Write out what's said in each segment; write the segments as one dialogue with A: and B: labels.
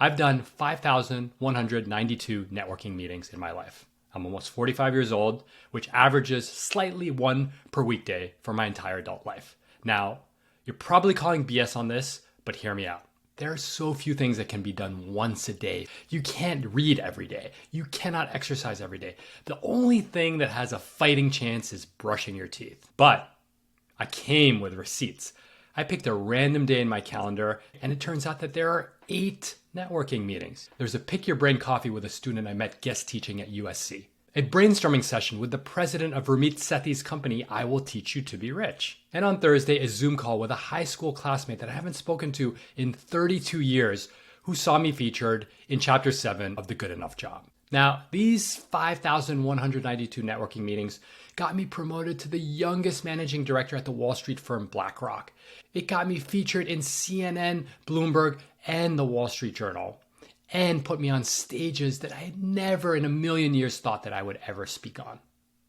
A: I've done 5,192 networking meetings in my life. I'm almost 45 years old, which averages slightly one per weekday for my entire adult life. Now, you're probably calling BS on this, but hear me out. There are so few things that can be done once a day. You can't read every day. You cannot exercise every day. The only thing that has a fighting chance is brushing your teeth. But I came with receipts. I picked a random day in my calendar, and it turns out that there are 8 networking meetings. There's a pick your brain coffee with a student I met guest teaching at USC. A brainstorming session with the president of Ramit Sethi's company, I Will Teach You to Be Rich. And on Thursday, a Zoom call with a high school classmate that I haven't spoken to in 32 years who saw me featured in Chapter 7 of The Good Enough Job. Now, these 5,192 networking meetings got me promoted to the youngest managing director at the Wall Street firm BlackRock. It got me featured in CNN, Bloomberg, and the Wall Street Journal, and put me on stages that I had never in a million years thought that I would ever speak on.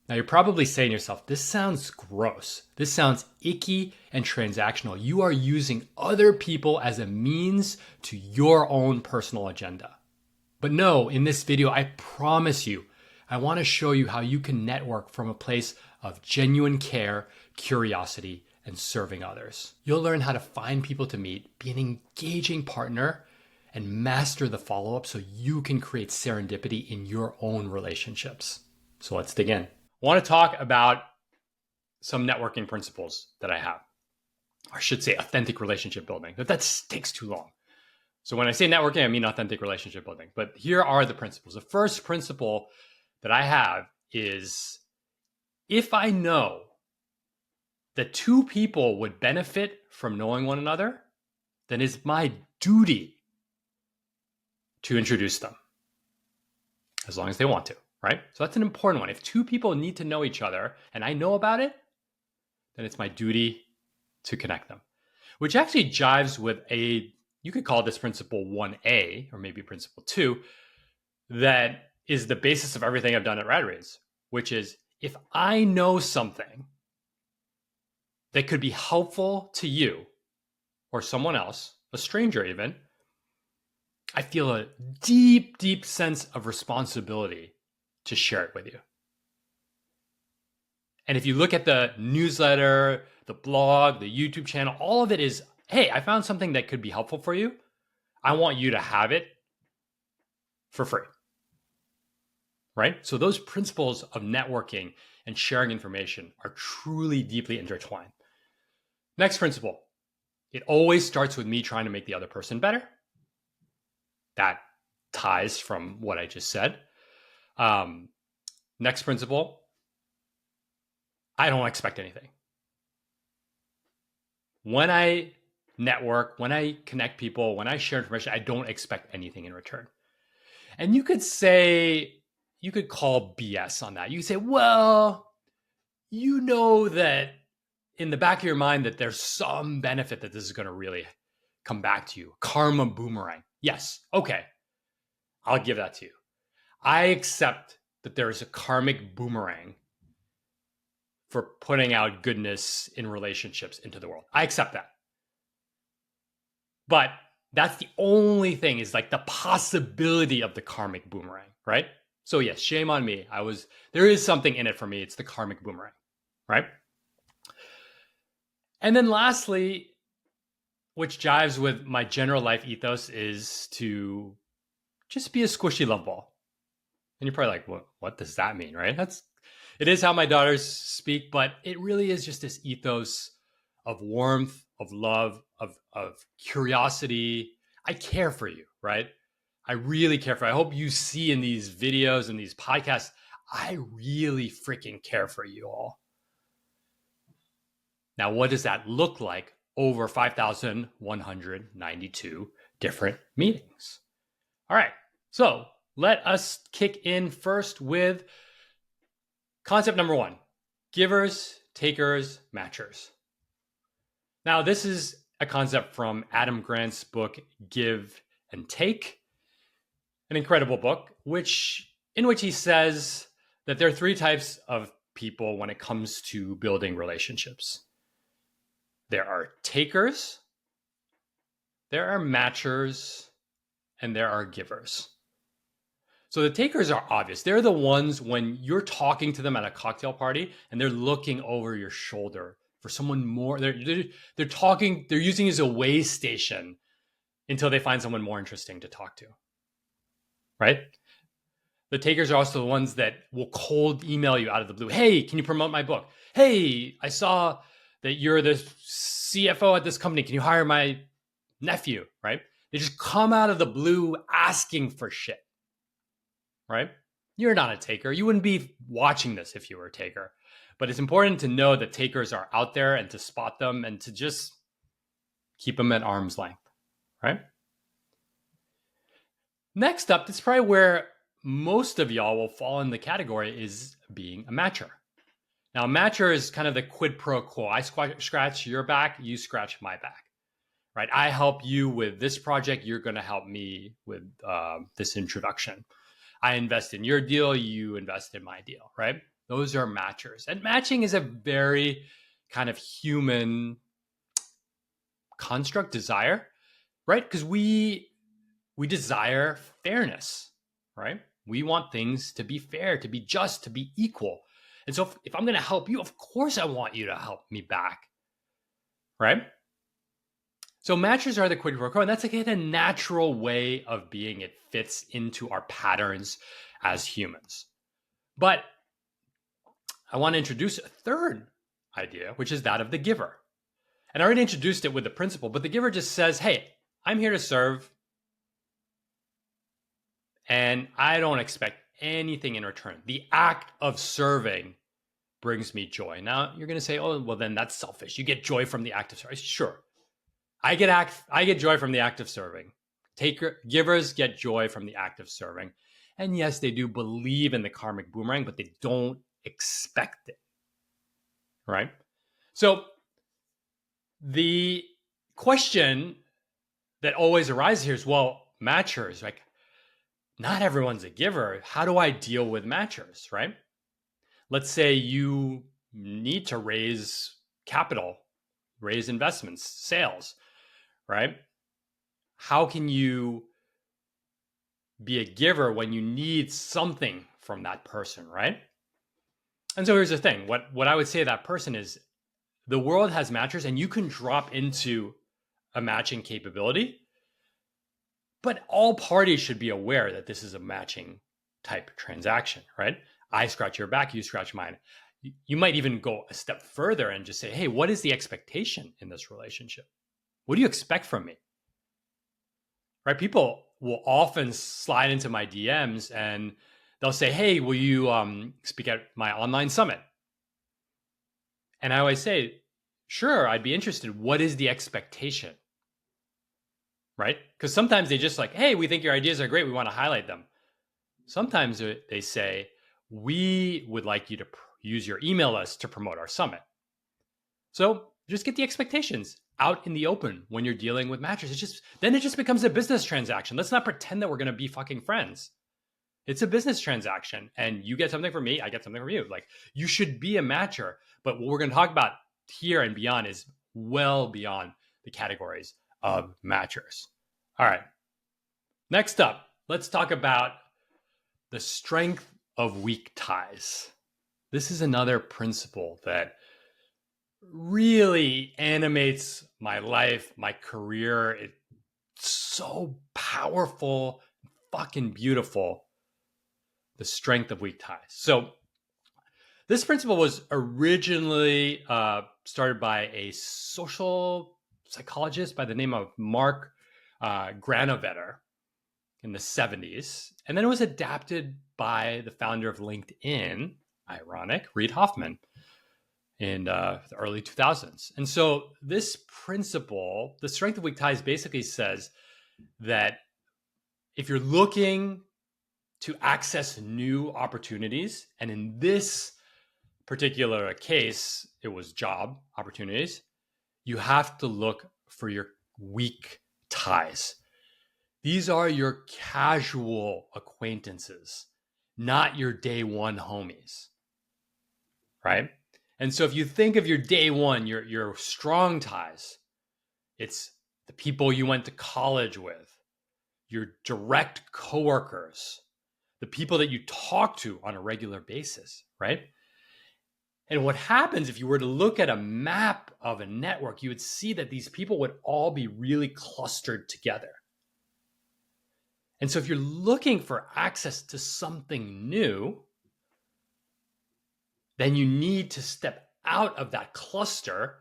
A: Now, you're probably saying to yourself, this sounds gross. This sounds icky and transactional. You are using other people as a means to your own personal agenda. But no, in this video, I promise you, I want to show you how you can network from a place of genuine care, curiosity, and serving others. You'll learn how to find people to meet, be an engaging partner, and master the follow-up so you can create serendipity in your own relationships. So let's dig in. I want to talk about some networking principles that I have. Or I should say authentic relationship building, but that takes too long. So when I say networking, I mean authentic relationship building. But here are the principles. The first principle that I have is if I know that 2 people would benefit from knowing one another, then it's my duty to introduce them, as long as they want to, right? So that's an important one. If 2 people need to know each other and I know about it, then it's my duty to connect them, which actually jives with you could call this principle 1A, or maybe principle 2, that is the basis of everything I've done at RadReads, which is if I know something that could be helpful to you or someone else, a stranger even, I feel a deep, deep sense of responsibility to share it with you. And if you look at the newsletter, the blog, the YouTube channel, all of it is, hey, I found something that could be helpful for you. I want you to have it for free. Right? So those principles of networking and sharing information are truly deeply intertwined. Next principle, it always starts with me trying to make the other person better. That ties from what I just said. Next principle, I don't expect anything. When I network, when I connect people, when I share information, I don't expect anything in return. And you could call BS on that. You could say, well, you know that in the back of your mind that there's some benefit that this is going to really come back to you. Karma boomerang. Yes. Okay. I'll give that to you. I accept that there is a karmic boomerang for putting out goodness in relationships into the world. I accept that. But that's the only thing, is like the possibility of the karmic boomerang, right? So yes, shame on me. There is something in it for me. It's the karmic boomerang, right? And then lastly, which jives with my general life ethos, is to just be a squishy love ball. And you're probably like, what does that mean, right? It is how my daughters speak, but it really is just this ethos of warmth, of love, of curiosity. I care for you, right? I really care for you. I hope you see in these videos and these podcasts, I really freaking care for you all. Now, what does that look like over 5,192 different meetings? All right, so let us kick in first with concept number 1, givers, takers, matchers. Now, this is a concept from Adam Grant's book, Give and Take, an incredible book, in which he says that there are 3 types of people when it comes to building relationships. There are takers, there are matchers, and there are givers. So the takers are obvious. They're the ones when you're talking to them at a cocktail party and they're looking over your shoulder for someone more. They're talking, they're using it as a way station until they find someone more interesting to talk to, right? The takers are also the ones that will cold email you out of the blue. Hey, can you promote my book? Hey, I saw that you're the CFO at this company. Can you hire my nephew, right? They just come out of the blue asking for shit, right? You're not a taker. You wouldn't be watching this if you were a taker. But it's important to know that takers are out there and to spot them and to just keep them at arm's length, right? Next up, that's probably where most of y'all will fall in the category is being a matcher. Now, a matcher is kind of the quid pro quo. I scratch your back, you scratch my back, right? I help you with this project, you're going to help me with this introduction. I invest in your deal, you invest in my deal, right? Those are matchers. And matching is a very kind of human construct, desire, right? Because we desire fairness, right? We want things to be fair, to be just, to be equal. And so if I'm going to help you, of course I want you to help me back, right? So matchers are the quid pro quo, and that's like a natural way of being. It fits into our patterns as humans. But I want to introduce a third idea, which is that of the giver. And I already introduced it with the principle, but the giver just says, hey, I'm here to serve, and I don't expect anything in return. The act of serving brings me joy. Now, you're going to say, oh, well, then that's selfish. You get joy from the act of service. Sure. I get joy from the act of serving. Givers get joy from the act of serving. And yes, they do believe in the karmic boomerang, but they don't expect it, right? So the question that always arises here is, well, matchers, like, not everyone's a giver. How do I deal with matchers, right? Let's say you need to raise capital, raise investments, sales, right? How can you be a giver when you need something from that person, right? And so here's the thing. What I would say to that person is the world has matchers and you can drop into a matching capability, but all parties should be aware that this is a matching type transaction, right? I scratch your back, you scratch mine. You might even go a step further and just say, hey, what is the expectation in this relationship? What do you expect from me? Right? People will often slide into my DMs and they'll say, hey, will you speak at my online summit? And I always say, sure, I'd be interested. What is the expectation? Right? Because sometimes they just like, hey, we think your ideas are great. We want to highlight them. Sometimes they say, we would like you to use your email list to promote our summit. So just get the expectations out in the open when you're dealing with matchers. Then it just becomes a business transaction. Let's not pretend that we're going to be fucking friends. It's a business transaction and you get something from me, I get something from you. Like, you should be a matcher, but what we're going to talk about here and beyond is well beyond the categories of matchers. All right. Next up, let's talk about the strength of weak ties. This is another principle that really animates my life, my career. It's so powerful, fucking beautiful. The strength of weak ties. So this principle was originally started by a social psychologist by the name of Mark Granovetter in the 70s. And then it was adapted by the founder of LinkedIn, ironic, Reid Hoffman, in the early 2000s. And so this principle, the strength of weak ties, basically says that if you're looking to access new opportunities, and in this particular case, it was job opportunities, you have to look for your weak ties. These are your casual acquaintances, not your day one homies, right? And so if you think of your day one, your strong ties, it's the people you went to college with, your direct coworkers, the people that you talk to on a regular basis, right? And what happens if you were to look at a map of a network, you would see that these people would all be really clustered together. And so if you're looking for access to something new, then you need to step out of that cluster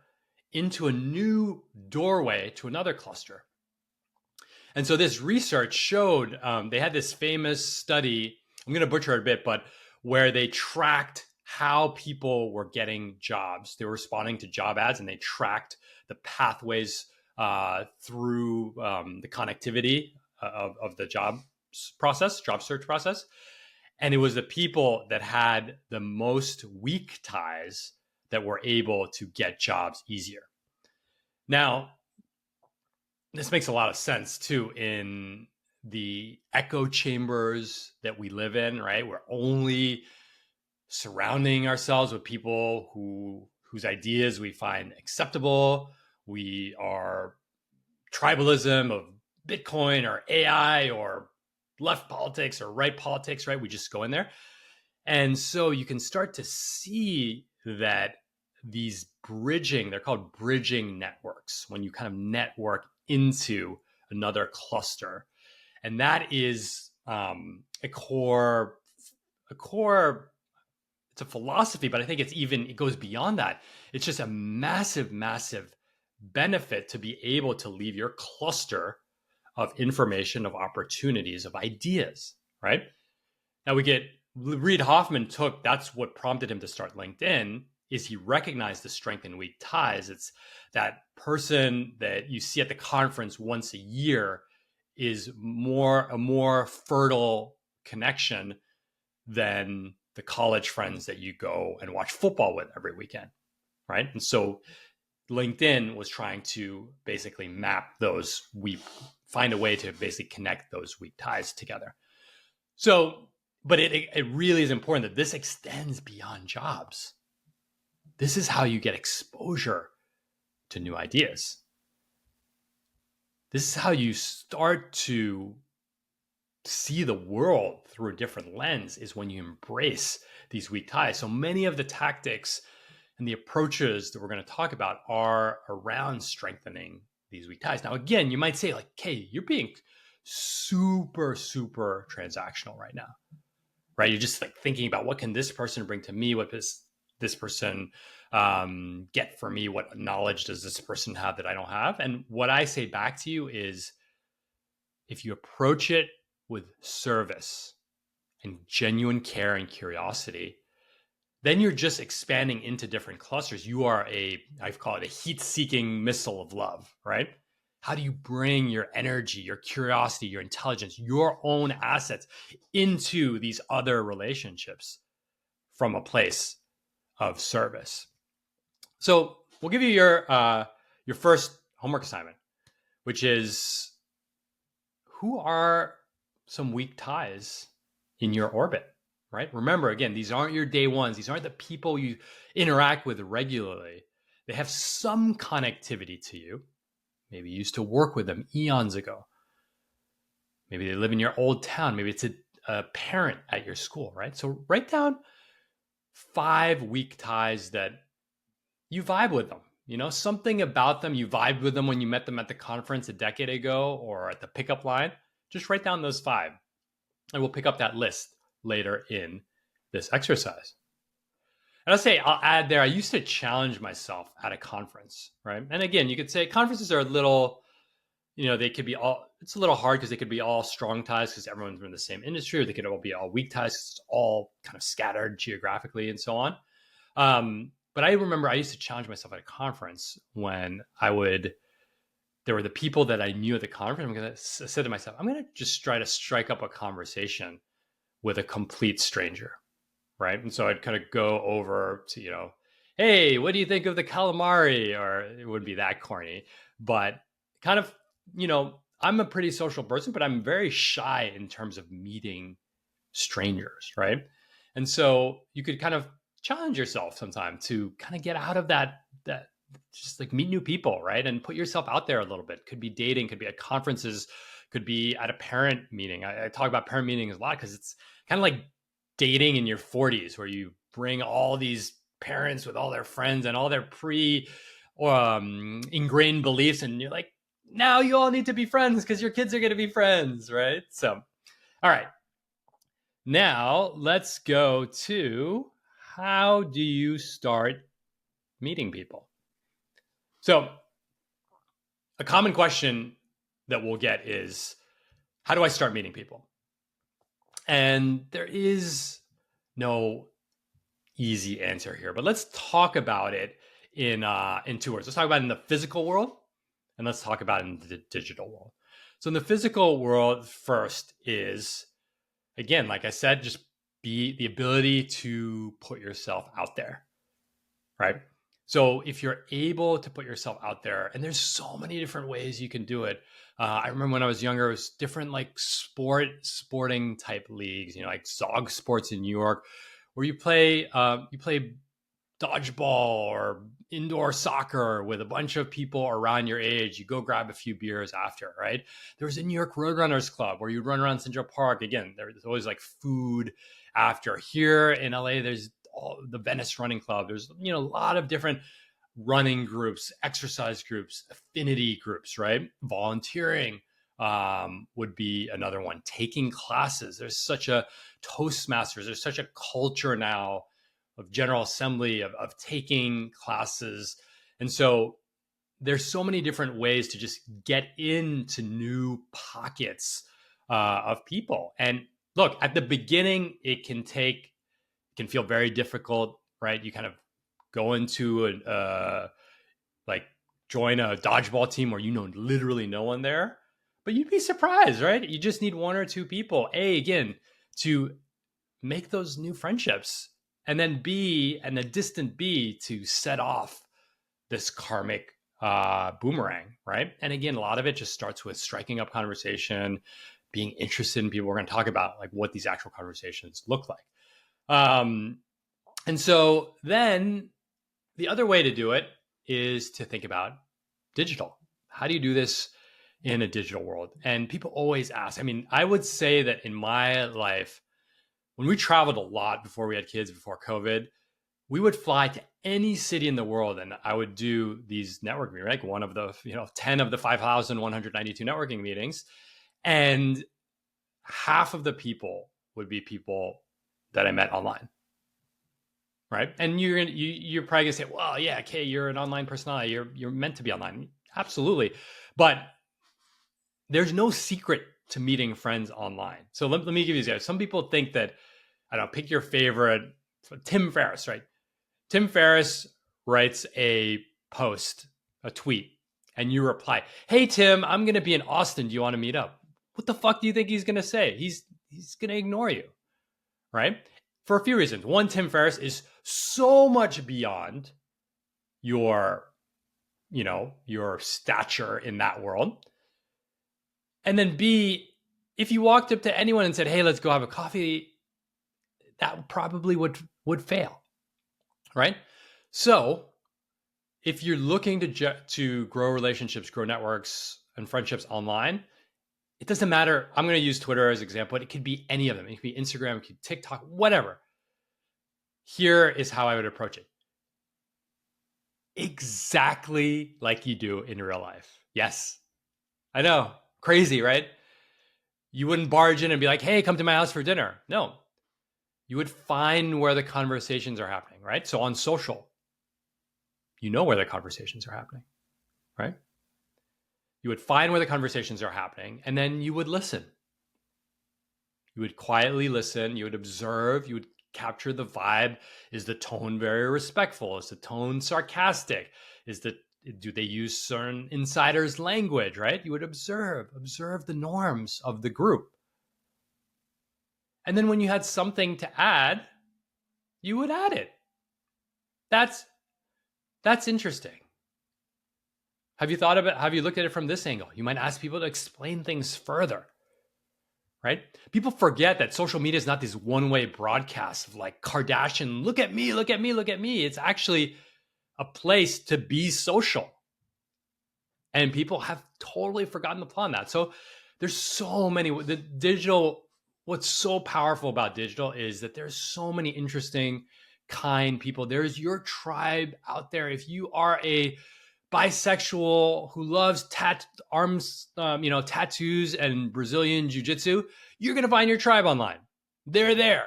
A: into a new doorway to another cluster. And so this research showed, they had this famous study, I'm going to butcher it a bit, but where they tracked how people were getting jobs. They were responding to job ads and they tracked the pathways through the connectivity of the job search process. And it was the people that had the most weak ties that were able to get jobs easier. Now, this makes a lot of sense too in the echo chambers that we live in, right? We're only surrounding ourselves with people whose ideas we find acceptable. We are tribalism of Bitcoin or AI or left politics or right politics, right? We just go in there. And so you can start to see that these they're called bridging networks, when you kind of network into another cluster. And that is a core, it's a philosophy, but I think it goes beyond that. It's just a massive, massive benefit to be able to leave your cluster of information, of opportunities, of ideas, right? Now Reid Hoffman that's what prompted him to start LinkedIn, is he recognized the strength and weak ties. It's that person that you see at the conference once a year is a more fertile connection than the college friends that you go and watch football with every weekend, right? And so LinkedIn was trying to basically find a way to basically connect those weak ties together. So, but it really is important that this extends beyond jobs. This is how you get exposure to new ideas. This is how you start to see the world through a different lens, is when you embrace these weak ties. So many of the tactics and the approaches that we're going to talk about are around strengthening these weak ties. Now, again, you might say like, Khe, you're being super, super transactional right now, right? You're just like thinking about what can this person bring to me? What does this person get for me? What knowledge does this person have that I don't have? And what I say back to you is, if you approach it with service and genuine care and curiosity, then you're just expanding into different clusters. You are I call it a heat-seeking missile of love, right? How do you bring your energy, your curiosity, your intelligence, your own assets into these other relationships from a place of service? So we'll give you your first homework assignment, which is, who are some weak ties in your orbit, right? Remember, again, these aren't your day ones. These aren't the people you interact with regularly. They have some connectivity to you. Maybe you used to work with them eons ago. Maybe they live in your old town. Maybe it's a parent at your school, right? So write down 5 weak ties that you vibe with them. Something about them, you vibed with them when you met them at the conference a decade ago or at the pickup line. Just write down those 5. And we'll pick up that list later in this exercise. And I'll add there, I used to challenge myself at a conference, right? And again, you could say conferences are a little, they could be it's a little hard because they could be all strong ties because everyone's in the same industry, or they could all be all weak ties because it's all kind of scattered geographically and so on. But I remember I used to challenge myself at a conference when there were the people that I knew at the conference. I said to myself, I'm going to just try to strike up a conversation with a complete stranger, right? And so I'd kind of go over to, hey, what do you think of the calamari? Or it wouldn't be that corny, but kind of, I'm a pretty social person, but I'm very shy in terms of meeting strangers, right? And so you could kind of challenge yourself sometime to kind of get out of that just like meet new people, right? And put yourself out there a little bit. Could be dating, could be at conferences, Could be at a parent meeting. I talk about parent meetings a lot because it's kind of like dating in your 40s, where you bring all these parents with all their friends and all their ingrained beliefs, and you're like, now you all need to be friends because your kids are going to be friends, right? So, all right. Now let's go to, how do you start meeting people? So a common question that we'll get is, how do I start meeting people? And there is no easy answer here, but let's talk about it in two words. Let's talk about it in the physical world, and let's talk about it in the digital world. So in the physical world, first is, again, like I said, just be the ability to put yourself out there, right? So if you're able to put yourself out there, and there's so many different ways you can do it. I remember when I was younger, it was different like sporting type leagues, like Zog Sports in New York, where you play dodgeball or indoor soccer with a bunch of people around your age. You go grab a few beers after, right? There was a New York Roadrunners Club where you'd run around Central Park. Again, there's always like food after. Here in LA, there's the Venice Running Club. There's a lot of different running groups, exercise groups, affinity groups, right? Volunteering would be another one. Taking classes. There's such a Toastmasters. There's such a culture now of General Assembly, of taking classes. And so there's so many different ways to just get into new pockets of people. And look, at the beginning, it can feel very difficult, right? You kind of go into join a dodgeball team where literally no one there, but you'd be surprised, right? You just need one or two people, again, to make those new friendships, and then a distant B, to set off this karmic boomerang, right? And again, a lot of it just starts with striking up conversation, being interested in people. We're going to talk about like what these actual conversations look like. And so then the other way to do it is to think about digital. How do you do this in a digital world? And people always ask. I mean, I would say that in my life, when we traveled a lot before we had kids, before COVID, we would fly to any city in the world, and I would do these networking meetings, like one of the 10 of the 5,192 networking meetings, and half of the people would be people that I met online, right? And you're probably gonna say, well, yeah, Khe, you're an online personality. You're meant to be online, absolutely, but there's no secret to meeting friends online. So let me give you this. Some people think that, I don't know, pick your favorite, Tim Ferriss, right? Tim Ferriss writes a post, a tweet, and you reply, hey, Tim, I'm going to be in Austin. Do you want to meet up? What the fuck do you think he's going to say? He's going to ignore you, right? For a few reasons. One, Tim Ferriss is so much beyond your stature in that world. And then B, if you walked up to anyone and said, hey, let's go have a coffee, that probably would fail, right? So if you're looking to grow relationships, grow networks and friendships online, it doesn't matter. I'm going to use Twitter as an example, but it could be any of them. It could be Instagram, it could be TikTok, whatever. Here is how I would approach it. Exactly like you do in real life. Yes, I know. Crazy, right? You wouldn't barge in and be like, hey, come to my house for dinner. No. You would find where the conversations are happening, right? So on social, you know where the conversations are happening, right? You would find where the conversations are happening, and then you would listen. You would quietly listen. You would observe. You would capture the vibe. Is the tone very respectful? Is the tone sarcastic? Do they use certain insiders' language, right? You would observe the norms of the group. And then when you had something to add, you would add it. That's interesting. Have you looked at it from this angle? You might ask people to explain things further, right? People forget that social media is not this one-way broadcast of like Kardashian, look at me, look at me, look at me. It's actually a place to be social. And people have totally forgotten the plot on that. So There's so many, the digital, what's so powerful about digital is that there's so many interesting, kind people. There's your tribe out there. If you are a bisexual who loves tattoos and Brazilian jiu-jitsu, you're going to find your tribe online. They're there.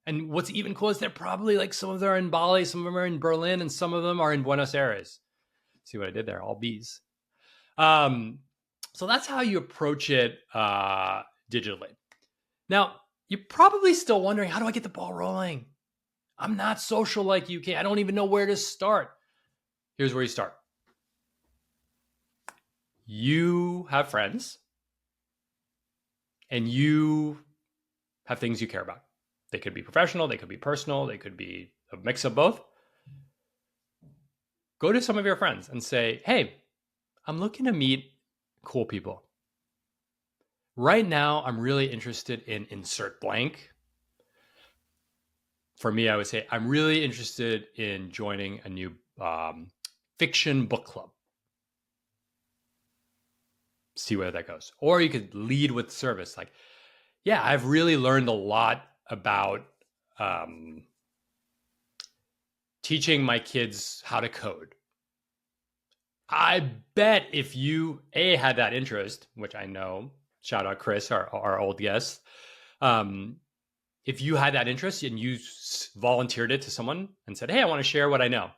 A: And what's even cool is they're probably like, some of them are in Bali, some of them are in Berlin, and some of them are in Buenos Aires. See what I did there? All bees. So that's how you approach it digitally. Now, you're probably still wondering, how do I get the ball rolling? I'm not social like you, Khe. I don't even know where to start. Here's where you start. You have friends, and you have things you care about. They could be professional, they could be personal, they could be a mix of both. Go to some of your friends and say, hey, I'm looking to meet cool people. Right now, I'm really interested in insert blank. For me, I would say I'm really interested in joining a new fiction book club. See where that goes. Or you could lead with service. Like, yeah, I've really learned a lot about teaching my kids how to code. I bet if you had that interest, which I know, shout out Chris, our old guest, if you had that interest and you volunteered it to someone and said, hey, I want to share what I know,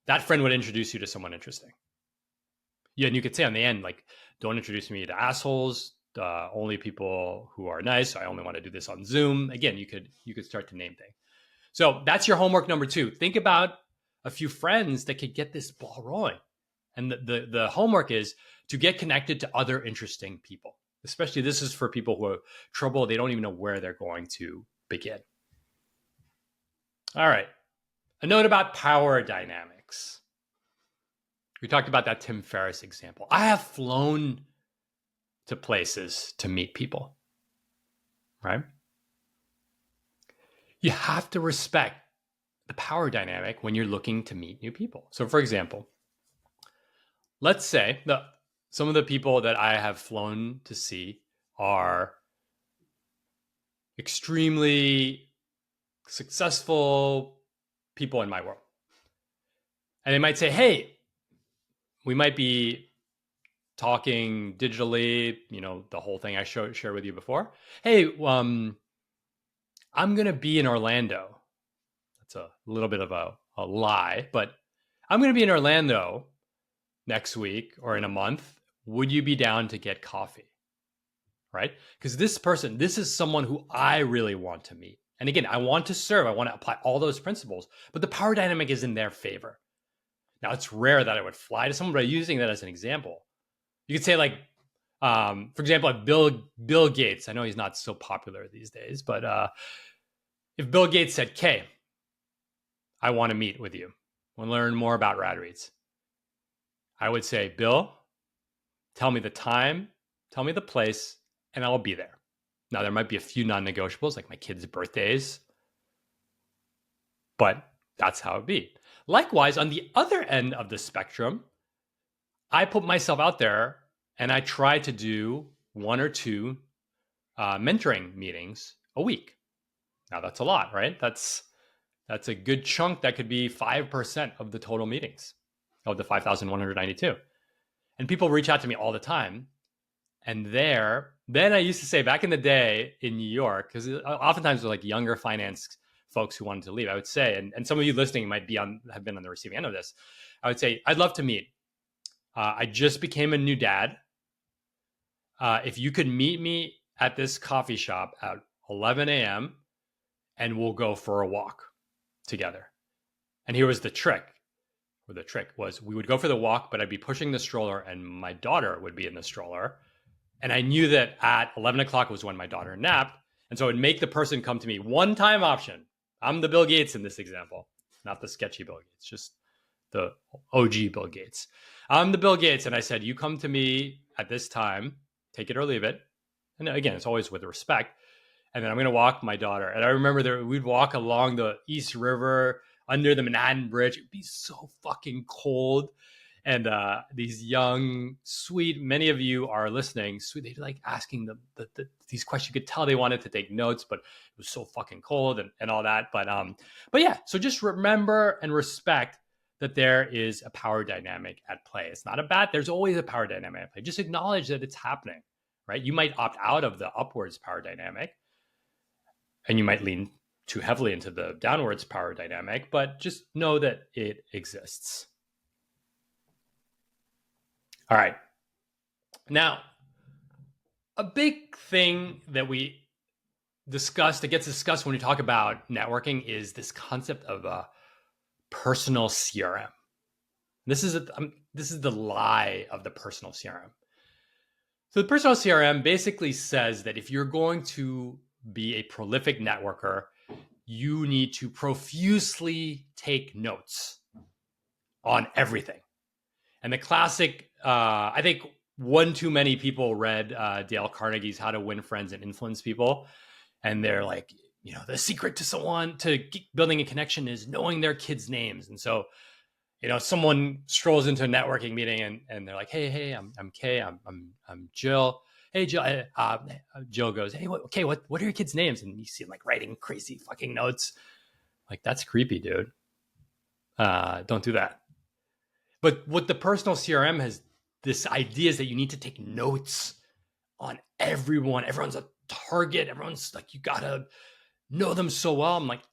A: that friend would introduce you to someone interesting. Yeah, and you could say on the end, like, don't introduce me to assholes, only people who are nice. I only want to do this on Zoom. Again, you could start to name things. So that's your homework number 2. Think about a few friends that could get this ball rolling. And the homework is to get connected to other interesting people. Especially this is for people who have trouble. They don't even know where they're going to begin. All right. A note about power dynamics. We talked about that Tim Ferriss example. I have flown to places to meet people, right? You have to respect the power dynamic when you're looking to meet new people. So for example, let's say some of the people that I have flown to see are extremely successful people in my world. And they might say, hey, we might be talking digitally, the whole thing I shared with you before. Hey, I'm going to be in Orlando. That's a little bit of a lie, but I'm going to be in Orlando next week or in a month. Would you be down to get coffee? Right? Because this is someone who I really want to meet. And again, I want to serve. I want to apply all those principles, but the power dynamic is in their favor. Now, it's rare that I would fly to someone, but using that as an example, you could say, like, for example, if Bill Gates, I know he's not so popular these days, but if Bill Gates said, Khe, I want to meet with you, I want to learn more about RadReads, I would say, Bill, tell me the time, tell me the place, and I'll be there. Now, there might be a few non-negotiables, like my kids' birthdays, but that's how it be. Likewise, on the other end of the spectrum, I put myself out there and I try to do 1 or 2 mentoring meetings a week. Now, that's a lot, right? That's a good chunk. That could be 5% of the total meetings of the 5,192. And people reach out to me all the time. And then I used to say back in the day in New York, because oftentimes they're like younger finance folks who wanted to leave, I would say, and some of you listening might have been on the receiving end of this. I would say, I'd love to meet. I just became a new dad. If you could meet me at this coffee shop at 11 a.m. and we'll go for a walk together. And here was the trick. Or the trick was we would go for the walk, but I'd be pushing the stroller and my daughter would be in the stroller. And I knew that at 11 o'clock was when my daughter napped. And so it would make the person come to me. One-time option. I'm the Bill Gates in this example, not the sketchy Bill Gates, just the OG Bill Gates. I'm the Bill Gates. And I said, you come to me at this time, take it or leave it. And again, it's always with respect. And then I'm going to walk my daughter. And I remember we'd walk along the East River under the Manhattan Bridge. It'd be so fucking cold. And these young, sweet, many of you are listening, sweet, they're like asking these questions. You could tell they wanted to take notes, but it was so fucking cold and all that. But yeah, so just remember and respect that there is a power dynamic at play. It's not a bad, there's always a power dynamic at play. Just acknowledge that it's happening, right? You might opt out of the upwards power dynamic and you might lean too heavily into the downwards power dynamic, but just know that it exists. All right. Now, a big thing that we discussed, that gets discussed when we talk about networking, is this concept of a personal CRM. This is the lie of the personal CRM. So the personal CRM basically says that if you're going to be a prolific networker, you need to profusely take notes on everything. And the classic, I think one too many people read Dale Carnegie's How to Win Friends and Influence People. And they're like, the secret to building a connection is knowing their kids' names. And so, someone strolls into a networking meeting and they're like, hey, I'm Khe, I'm Jill. Hey, Jill. Jill goes, hey, what are your kids' names? And you see him like writing crazy fucking notes. Like, that's creepy, dude. Don't do that. But what the personal CRM has, this idea is that you need to take notes on everyone. Everyone's a target. Everyone's like, you gotta know them so well. I'm like,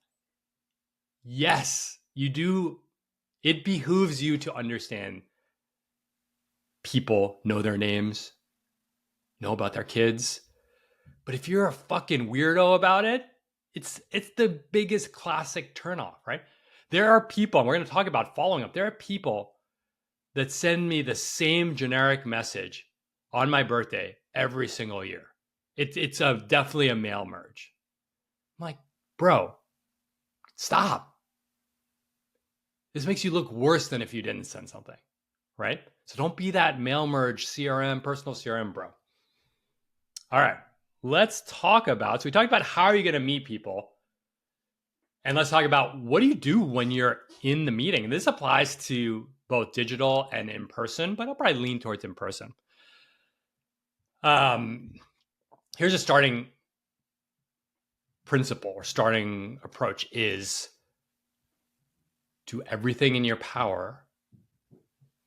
A: yes, you do. It behooves you to understand people, know their names, know about their kids. But if you're a fucking weirdo about it, it's the biggest classic turnoff, right? There are people, and we're going to talk about following up. There are people that send me the same generic message on my birthday every single year. It's definitely a mail merge. I'm like, bro, stop. This makes you look worse than if you didn't send something, right? So don't be that mail merge CRM, personal CRM, bro. All right, let's talk about, so we talked about how are you going to meet people. And let's talk about what do you do when you're in the meeting? And this applies to both digital and in person, but I'll probably lean towards in person. Here's a starting principle or starting approach is do everything in your power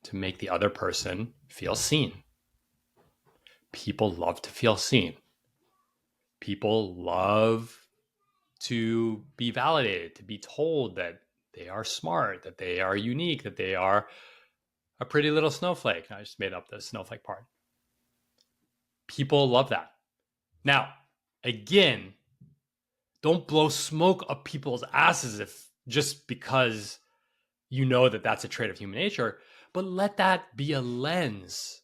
A: to make the other person feel seen. People love to feel seen. People love to be validated, to be told that they are smart, that they are unique, that they are a pretty little snowflake. I just made up the snowflake part. People love that. Now, again, don't blow smoke up people's asses if just because you know that that's a trait of human nature, but let that be a lens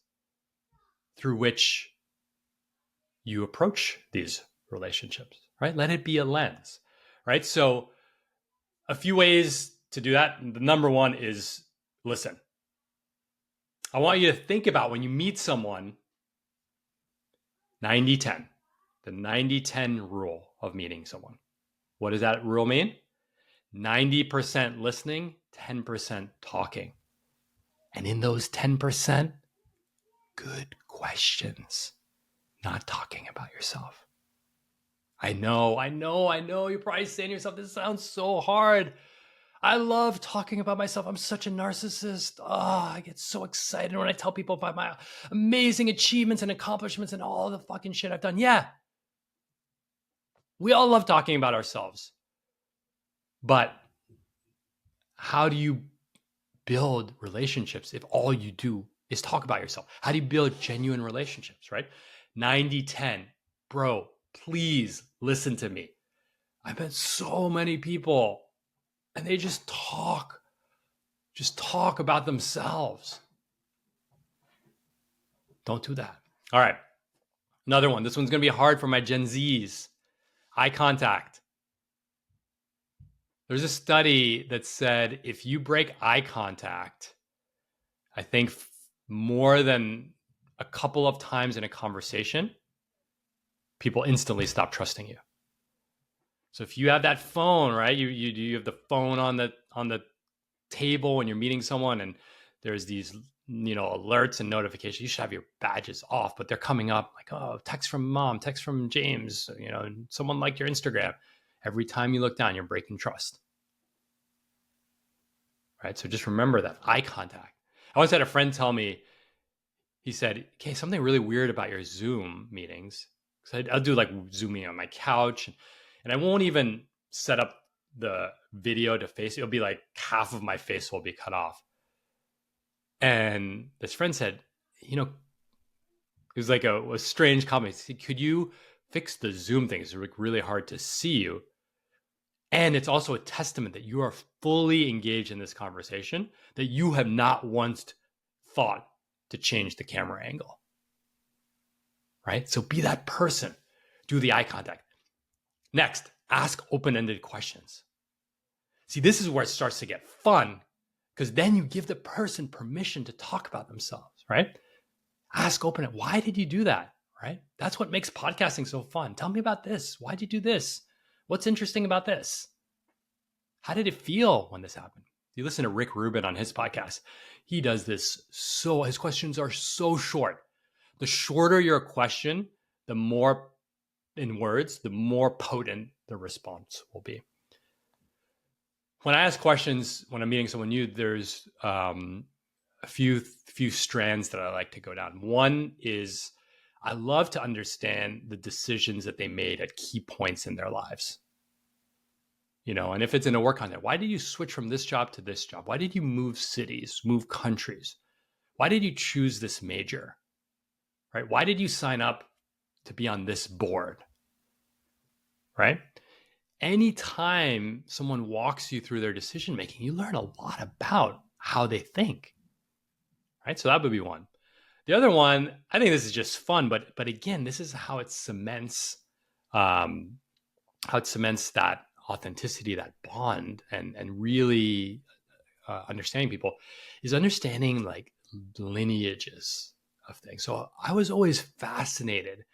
A: through which you approach these relationships, right? Let it be a lens, right? So a few ways to do that. The number one is listen. I want you to think about when you meet someone, 90-10, the 90-10 rule of meeting someone. What does that rule mean? 90% listening, 10% talking. And in those 10%, good questions, not talking about yourself. I know. You're probably saying to yourself, this sounds so hard. I love talking about myself. I'm such a narcissist. Oh, I get so excited when I tell people about my amazing achievements and accomplishments and all the fucking shit I've done. Yeah. We all love talking about ourselves. But how do you build relationships if all you do is talk about yourself? How do you build genuine relationships, right? 90-10. Bro, please listen to me. I've met so many people and they just talk about themselves. Don't do that. All right. Another one. This one's going to be hard for my Gen Zs. Eye contact. There's a study that said if you break eye contact, I think more than a couple of times in a conversation, people instantly stop trusting you. So if you have that phone, right? You have the phone on the table when you're meeting someone, and there's these alerts and notifications. You should have your badges off, but they're coming up like, oh, text from mom, text from James, someone liked your Instagram. Every time you look down, you're breaking trust. Right? So just remember that eye contact. I once had a friend tell me, he said, okay, something really weird about your Zoom meetings. So I'll do like Zoom meeting on my couch, and I won't even set up the video to face. It'll be like half of my face will be cut off. And this friend said, it was like a strange comment. He said, could you fix the Zoom thing? It's really hard to see you. And it's also a testament that you are fully engaged in this conversation, that you have not once thought to change the camera angle. Right? So be that person. Do the eye contact. Next, ask open-ended questions. See, this is where it starts to get fun, because then you give the person permission to talk about themselves, right? Ask open-ended. Why did you do that? Right? That's what makes podcasting so fun. Tell me about this. Why'd you do this? What's interesting about this? How did it feel when this happened? You listen to Rick Rubin on his podcast. He does this his questions are so short. The shorter your question, the more in words, the more potent the response will be. When I ask questions, when I'm meeting someone new, there's a few strands that I like to go down. One is I love to understand the decisions that they made at key points in their lives. And if it's in a work context, why did you switch from this job to this job? Why did you move cities, move countries? Why did you choose this major? Right? Why did you sign up to be on this board? Right? Anytime someone walks you through their decision making, you learn a lot about how they think. Right? So that would be one. The other one, I think this is just fun, but again, this is how it cements that authenticity, that bond, and really understanding people, is understanding like lineages of things. So I was always fascinated.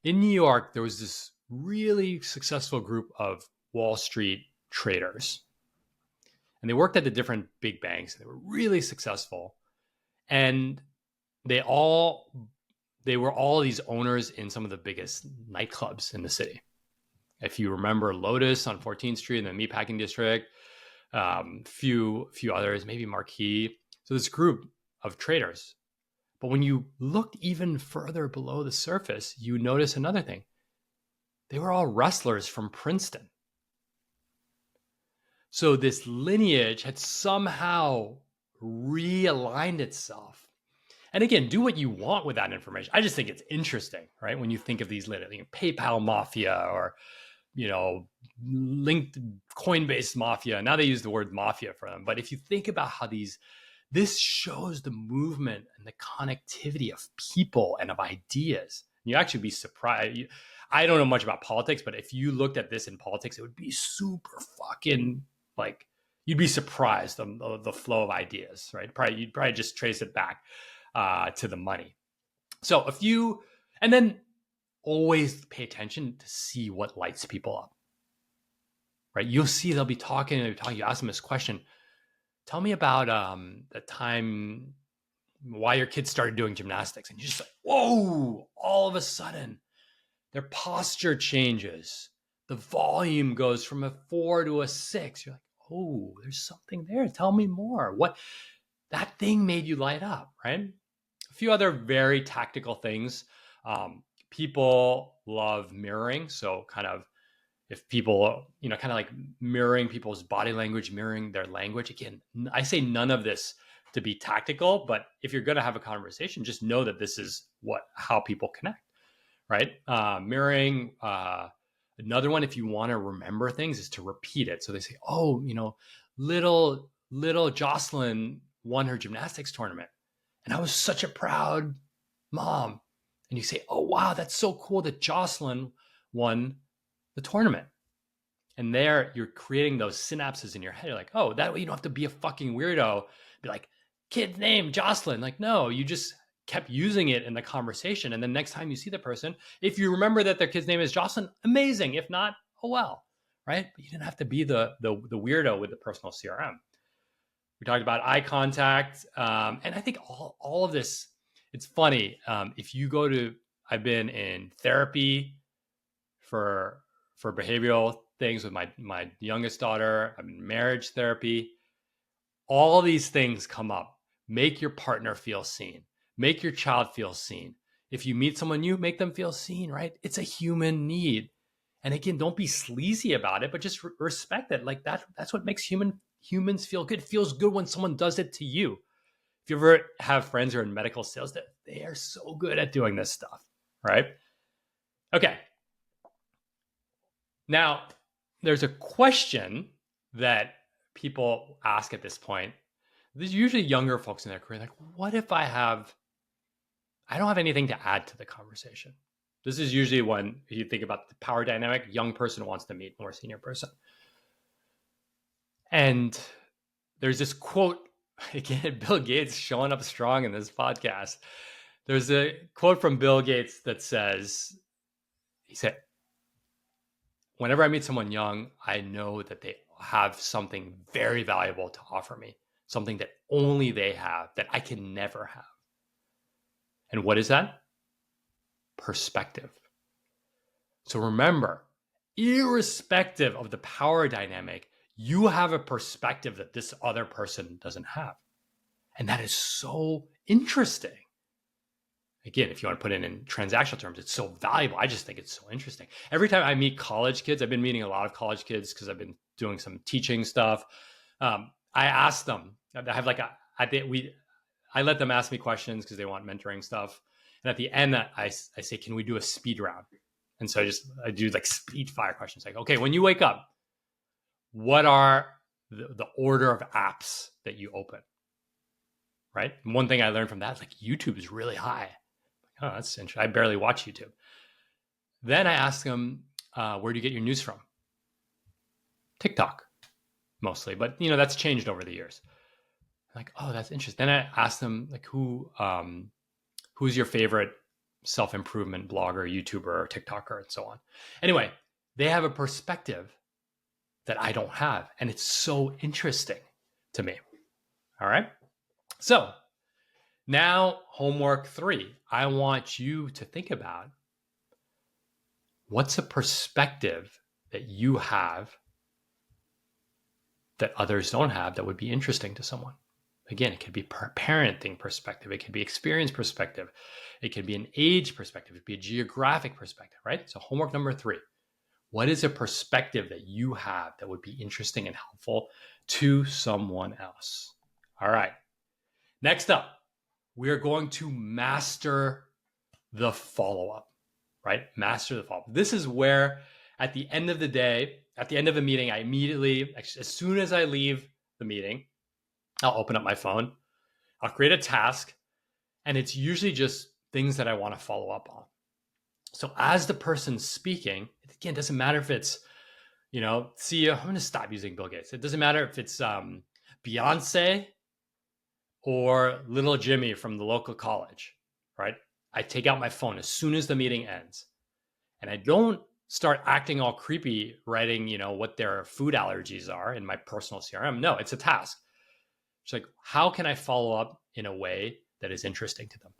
A: In New York, there was this really successful group of Wall Street traders, and they worked at the different big banks. They were really successful, and they were all these owners in some of the biggest nightclubs in the city. If you remember Lotus on 14th Street in the Meatpacking District, few others, maybe Marquee. So this group of traders. But when you looked even further below the surface, you notice another thing. They were all wrestlers from Princeton. So this lineage had somehow realigned itself. And again, do what you want with that information. I just think it's interesting, right? When you think of these PayPal mafia or linked Coinbase mafia. Now they use the word mafia for them. But if you think about how this shows the movement and the connectivity of people and of ideas, you actually be surprised. I don't know much about politics, but if you looked at this in politics, it would be super fucking you'd be surprised of the flow of ideas, right? You'd probably just trace it back to the money. So and then always pay attention to see what lights people up, right? You'll see they'll be talking, you ask them this question, tell me about the time why your kids started doing gymnastics. And you're just like, whoa, all of a sudden their posture changes. The volume goes from a 4 to a 6. You're like, oh, there's something there. Tell me more. What that thing made you light up, right? A few other very tactical things. People love mirroring. So kind of if people, kind of like mirroring people's body language, mirroring their language. Again, I say none of this to be tactical, but if you're going to have a conversation, just know that this is how people connect, right? Mirroring. Another one, if you want to remember things, is to repeat it. So they say, oh, little Jocelyn won her gymnastics tournament. And I was such a proud mom. And you say, oh, wow, that's so cool that Jocelyn won the tournament. And there you're creating those synapses in your head. You're like, oh, that way you don't have to be a fucking weirdo. Be like, kid's name, Jocelyn. Like, no, you just kept using it in the conversation. And then next time you see the person, if you remember that their kid's name is Jocelyn, amazing. If not, oh well, right? But you didn't have to be the weirdo with the personal CRM. We talked about eye contact. And I think all of this, it's funny. If you go to, I've been in therapy for behavioral things with my youngest daughter. I'm in marriage therapy. All these things come up. Make your partner feel seen. Make your child feel seen. If you meet someone new, make them feel seen, right? It's a human need. And again, don't be sleazy about it, but just respect it. Like that's what makes humans feel good. It feels good when someone does it to you. If you ever have friends who are in medical sales, that they are so good at doing this stuff, right? Okay. Now, there's a question that people ask at this point. There's usually younger folks in their career, like, what if I don't have anything to add to the conversation? This is usually when you think about the power dynamic, young person wants to meet more senior person. And there's this quote, again, Bill Gates showing up strong in this podcast. There's a quote from Bill Gates that says, he said, whenever I meet someone young, I know that they have something very valuable to offer me, something that only they have that I can never have. And what is that? Perspective. So remember, irrespective of the power dynamic, you have a perspective that this other person doesn't have. And that is so interesting. Again, if you want to put it in transactional terms, it's so valuable. I just think it's so interesting. Every time I meet college kids, I've been meeting a lot of college kids because I've been doing some teaching stuff. I ask them, I have like I let them ask me questions because they want mentoring stuff. And at the end, I say, can we do a speed round? And so I do like speed fire questions. Like, okay, when you wake up, what are the order of apps that you open? Right? And one thing I learned from that is like YouTube is really high. Oh, that's interesting. I barely watch YouTube. Then I ask them, where do you get your news from? TikTok, mostly. But, that's changed over the years. Like, oh, that's interesting. Then I ask them, like, who's your favorite self-improvement blogger, YouTuber, or TikToker, and so on. Anyway, they have a perspective that I don't have. And it's so interesting to me. All right. So now homework 3, I want you to think about what's a perspective that you have that others don't have that would be interesting to someone. Again, it could be parenting perspective. It could be experience perspective. It could be an age perspective. It could be a geographic perspective, right? So homework number 3, what is a perspective that you have that would be interesting and helpful to someone else? All right. Next up, we're going to master the follow-up, right? Master the follow-up. This is where at the end of the day, at the end of a meeting, I immediately, as soon as I leave the meeting, I'll open up my phone, I'll create a task, and it's usually just things that I want to follow up on. So as the person's speaking, again, it doesn't matter if it's, CEO, I'm going to stop using Bill Gates. It doesn't matter if it's Beyonce or little Jimmy from the local college, right? I take out my phone as soon as the meeting ends. And I don't start acting all creepy writing, what their food allergies are in my personal CRM. No, it's a task. It's like, how can I follow up in a way that is interesting to them?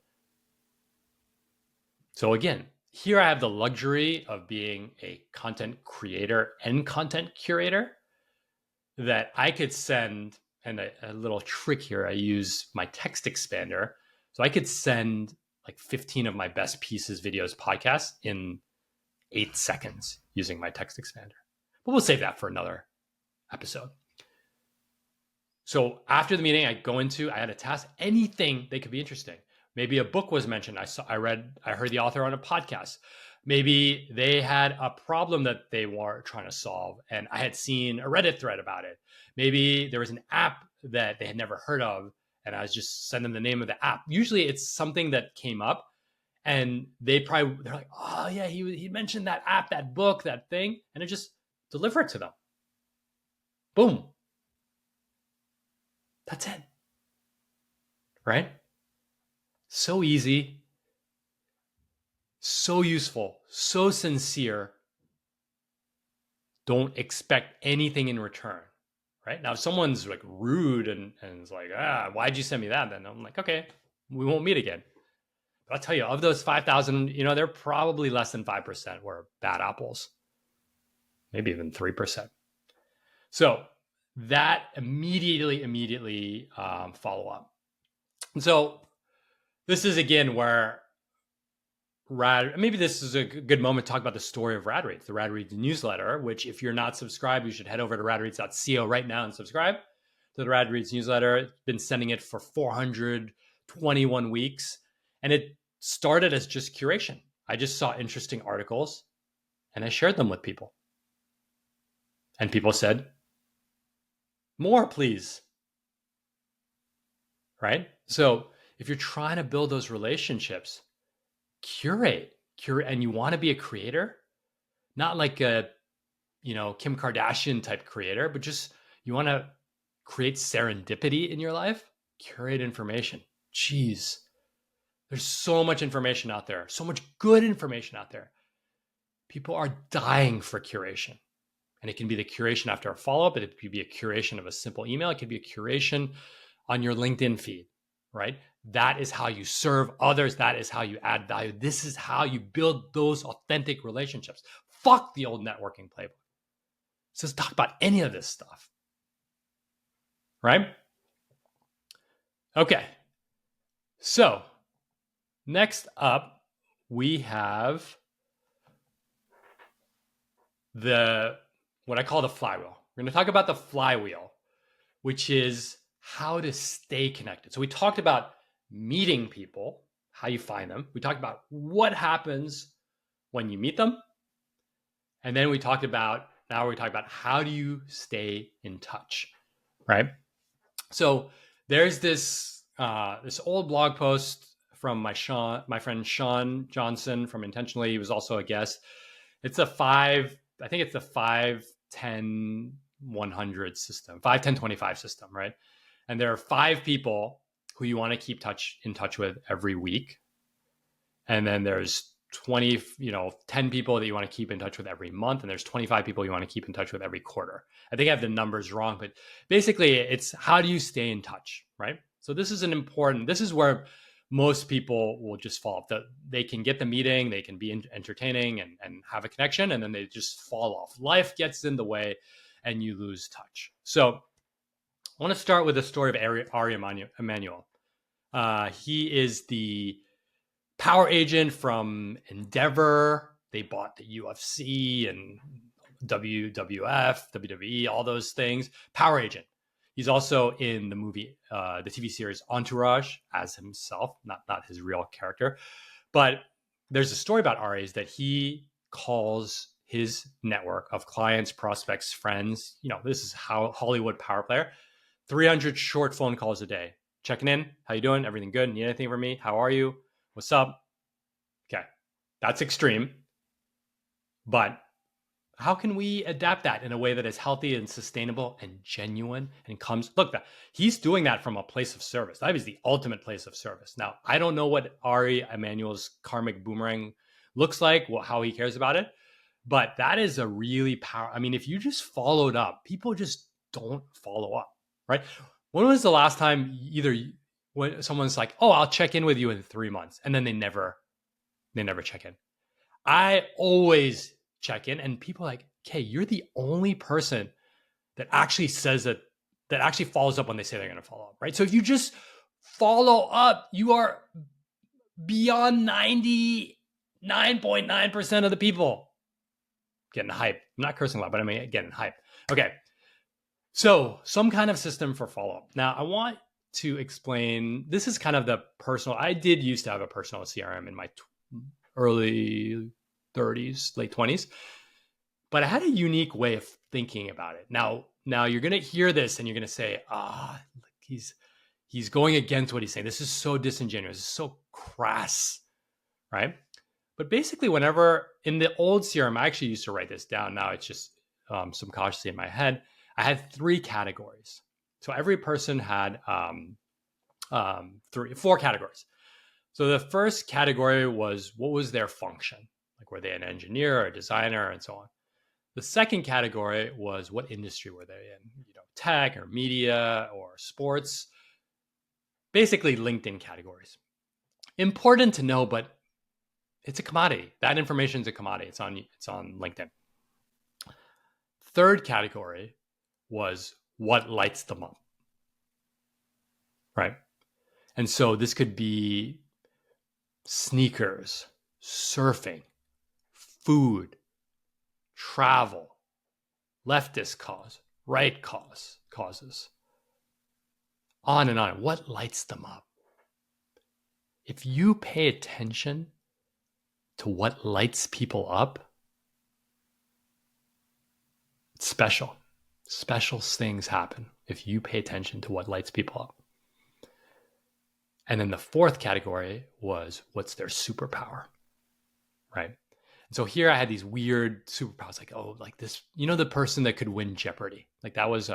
A: So again, here I have the luxury of being a content creator and content curator that I could send. And a little trick here, I use my text expander. So I could send like 15 of my best pieces, videos, podcasts in 8 seconds using my text expander. But we'll save that for another episode. So after the meeting, I had a task, anything that could be interesting. Maybe a book was mentioned. I heard the author on a podcast. Maybe they had a problem that they were trying to solve, and I had seen a Reddit thread about it. Maybe there was an app that they had never heard of, and I was just sending them the name of the app. Usually it's something that came up, and they're like, oh yeah, he mentioned that app, that book, that thing, and I just deliver it to them. Boom. That's it. Right? So easy. So useful, so sincere. Don't expect anything in return, right? Now, if someone's like rude and it's like, why'd you send me that? Then I'm like, okay, we won't meet again. But I'll tell you, of those 5,000, they're probably less than 5% were bad apples, maybe even 3%. So that immediately follow up. And so this is again where maybe this is a good moment to talk about the story of RadReads, the RadReads newsletter, which if you're not subscribed, you should head over to radreads.co right now and subscribe to the RadReads newsletter. It's been sending it for 421 weeks. And it started as just curation. I just saw interesting articles and I shared them with people. And people said, more, please. Right? So if you're trying to build those relationships, curate, and you want to be a creator, not like a, Kim Kardashian type creator, but just you want to create serendipity in your life, curate information. Jeez, there's so much information out there, so much good information out there. People are dying for curation. And it can be the curation after a follow-up. It could be a curation of a simple email. It could be a curation on your LinkedIn feed, right? That is how you serve others. That is how you add value. This is how you build those authentic relationships. Fuck the old networking playbook. So let's talk about any of this stuff, right? Okay. So next up, we have what I call the flywheel. We're going to talk about the flywheel, which is how to stay connected. So we talked about meeting people, how you find them. We talked about what happens when you meet them. And then we talked about how do you stay in touch, right? So there's this old blog post from my friend Sean Johnson from Intentionally. He was also a guest. It's a 5 10 100 system, 5 10 25 system, right? And there are 5 people who you want to keep in touch with every week. And then there's 10 people that you want to keep in touch with every month. And there's 25 people you want to keep in touch with every quarter. I think I have the numbers wrong, but basically it's how do you stay in touch, right? So this is where most people will just fall off. They can get the meeting, they can be entertaining and have a connection, and then they just fall off. Life gets in the way and you lose touch. So I want to start with the story of Ari Emanuel. He is the power agent from Endeavor. They bought the UFC and WWF, WWE, all those things. Power agent. He's also in the movie, the TV series Entourage as himself, not his real character. But there's a story about Ari is that he calls his network of clients, prospects, friends. This is how Hollywood power player. 300 short phone calls a day. Checking in. How you doing? Everything good? Need anything from me? How are you? What's up? Okay. That's extreme. But how can we adapt that in a way that is healthy and sustainable and genuine and he's doing that from a place of service. That is the ultimate place of service. Now, I don't know what Ari Emanuel's karmic boomerang looks like, how he cares about it, but that is a really if you just followed up, people just don't follow up, right? When was the last time when someone's like, oh, I'll check in with you in 3 months, and then they never check in? I always check in, and people are like, okay, you're the only person that actually says that actually follows up when they say they're going to follow up, right? So if you just follow up, you are beyond 99.9% of the people getting hype. I'm not cursing a lot, but getting hype. Okay. So some kind of system for follow-up. Now I want to explain, this is kind of the personal, I did used to have a personal CRM in my early 30s, late 20s. But I had a unique way of thinking about it. Now you're going to hear this and you're going to say, he's going against what he's saying. This is so disingenuous. This is so crass, right? But basically, whenever in the old CRM, I actually used to write this down. Now it's just subconsciously in my head. I had 3 categories. So every person had 4 categories. So the first category was, what was their function? Like, were they an engineer or a designer and so on? The second category was what industry were they in? Tech or media or sports. Basically LinkedIn categories. Important to know, but it's a commodity. That information is a commodity. It's on LinkedIn. Third category was what lights them up, right? And so this could be sneakers, surfing, food, travel, leftist cause, right causes, on and on. What lights them up? If you pay attention to what lights people up, it's special. Special things happen if you pay attention to what lights people up. And then the fourth category was what's their superpower, right? And so here I had these weird superpowers, like this, the person that could win Jeopardy. Like that was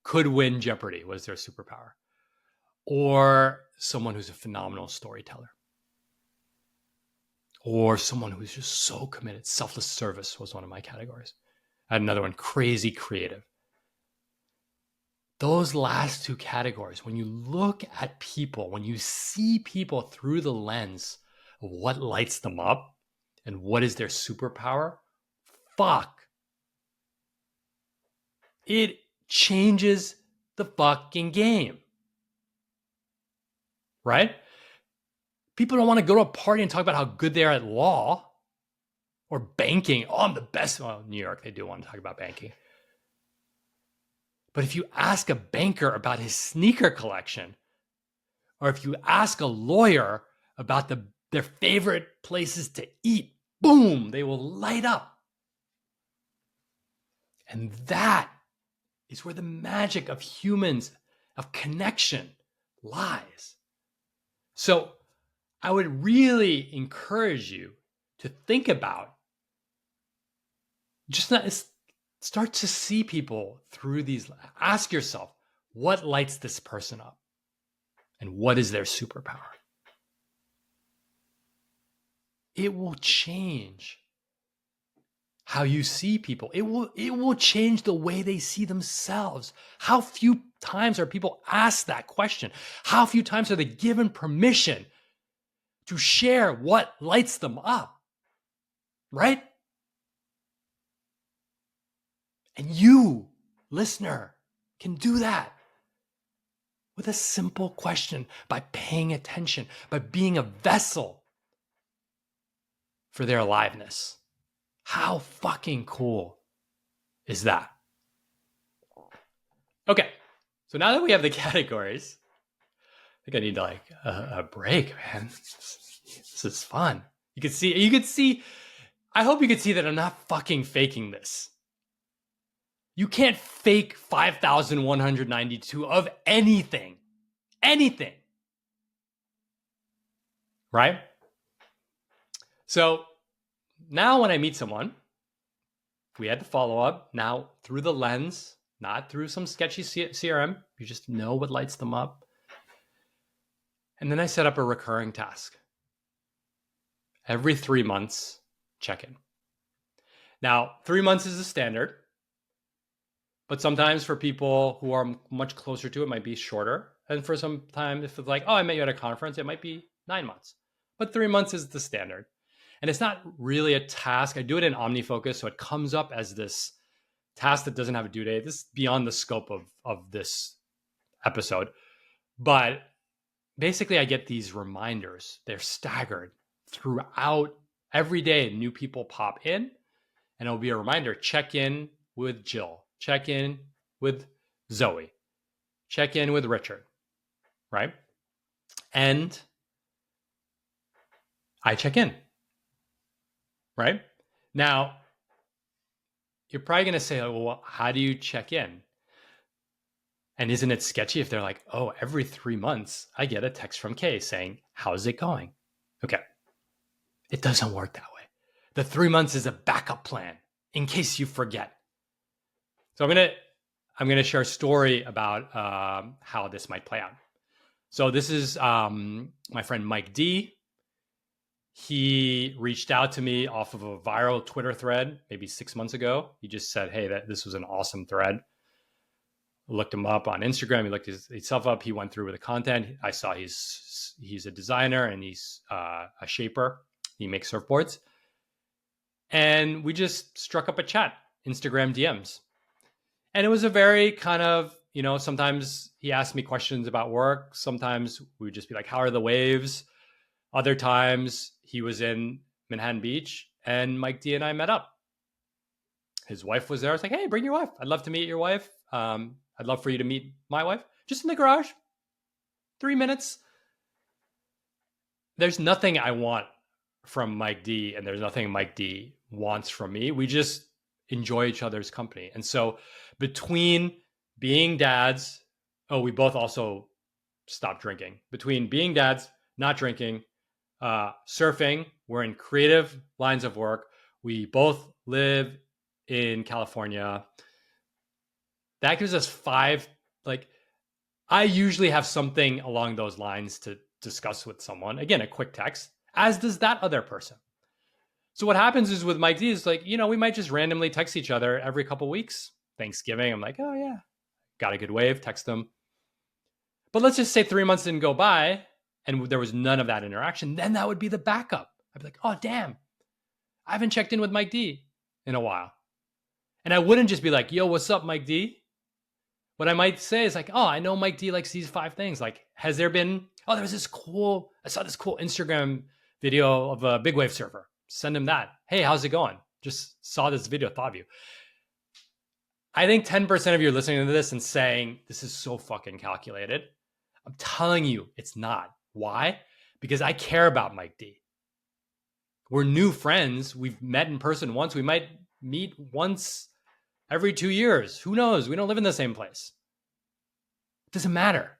A: could win Jeopardy was their superpower. Or someone who's a phenomenal storyteller. Or someone who's just so committed. Selfless service was one of my categories. I had another one, crazy creative. Those last two categories, when you look at people, when you see people through the lens of what lights them up and what is their superpower, it changes the fucking game. Right? People don't want to go to a party and talk about how good they are at law or banking. Oh, I'm the best. Well, New York, they do want to talk about banking. But if you ask a banker about his sneaker collection, or if you ask a lawyer about their favorite places to eat, boom, they will light up. And that is where the magic of humans, of connection, lies. So I would really encourage you to think about, start to see people through these. Ask yourself, what lights this person up? And what is their superpower? It will change how you see people. It will change the way they see themselves. How few times are people asked that question? How few times are they given permission to share what lights them up? Right? And you, listener, can do that with a simple question, by paying attention, by being a vessel for their aliveness. How fucking cool is that? Okay, so now that we have the categories, I think I need a break, man. This is fun. You could see, I hope you could see that I'm not fucking faking this. You can't fake 5,192 of anything. Anything. Right? So now when I meet someone, we had the follow-up, now through the lens, not through some sketchy CRM. You just know what lights them up. And then I set up a recurring task. Every 3 months, check in. Now, 3 months is the standard. But sometimes for people who are much closer to it, might be shorter. And for some time, if it's like, oh, I met you at a conference, it might be 9 months. But 3 months is the standard. And it's not really a task. I do it in OmniFocus, so it comes up as this task that doesn't have a due date. This is beyond the scope of this episode. But basically, I get these reminders. They're staggered throughout every day. New people pop in, and it'll be a reminder, check in with Jill. Check in with Zoe. Check in with Richard, right? And I check in, right? Now, you're probably going to say, well, how do you check in? And isn't it sketchy if they're like, oh, every 3 months, I get a text from Khe saying, how's it going? Okay. It doesn't work that way. The 3 months is a backup plan in case you forget. So I'm gonna share a story about how this might play out. So this is my friend Mike D. He reached out to me off of a viral Twitter thread maybe 6 months ago. He just said, hey, this was an awesome thread. I looked him up on Instagram. He looked himself up. He went through with the content. I saw he's a designer and he's a shaper. He makes surfboards. And we just struck up a chat, Instagram DMs. And it was a very kind of, sometimes he asked me questions about work. Sometimes we would just be like, how are the waves? Other times he was in Manhattan Beach and Mike D and I met up. His wife was there. I was like, hey, bring your wife. I'd love to meet your wife. I'd love for you to meet my wife. Just in the garage. 3 minutes. There's nothing I want from Mike D and there's nothing Mike D wants from me. We just enjoy each other's company. And so between being dads, we both also stopped drinking. Between being dads, not drinking, surfing, we're in creative lines of work. We both live in California. That gives us 5, I usually have something along those lines to discuss with someone. Again, a quick text, as does that other person. So what happens is with Mike D is we might just randomly text each other every couple weeks. Thanksgiving, I'm like, oh yeah, got a good wave, text them. But let's just say 3 months didn't go by and there was none of that interaction. Then that would be the backup. I'd be like, oh damn, I haven't checked in with Mike D in a while. And I wouldn't just be like, yo, what's up, Mike D? What I might say is oh, I know Mike D likes these 5 things. Has there been, I saw this cool Instagram video of a big wave surfer. Send him that. Hey, how's it going? Just saw this video, thought of you. I think 10% of you are listening to this and saying, this is so fucking calculated. I'm telling you, it's not. Why? Because I care about Mike D. We're new friends. We've met in person once. We might meet once every 2 years. Who knows? We don't live in the same place. It doesn't matter.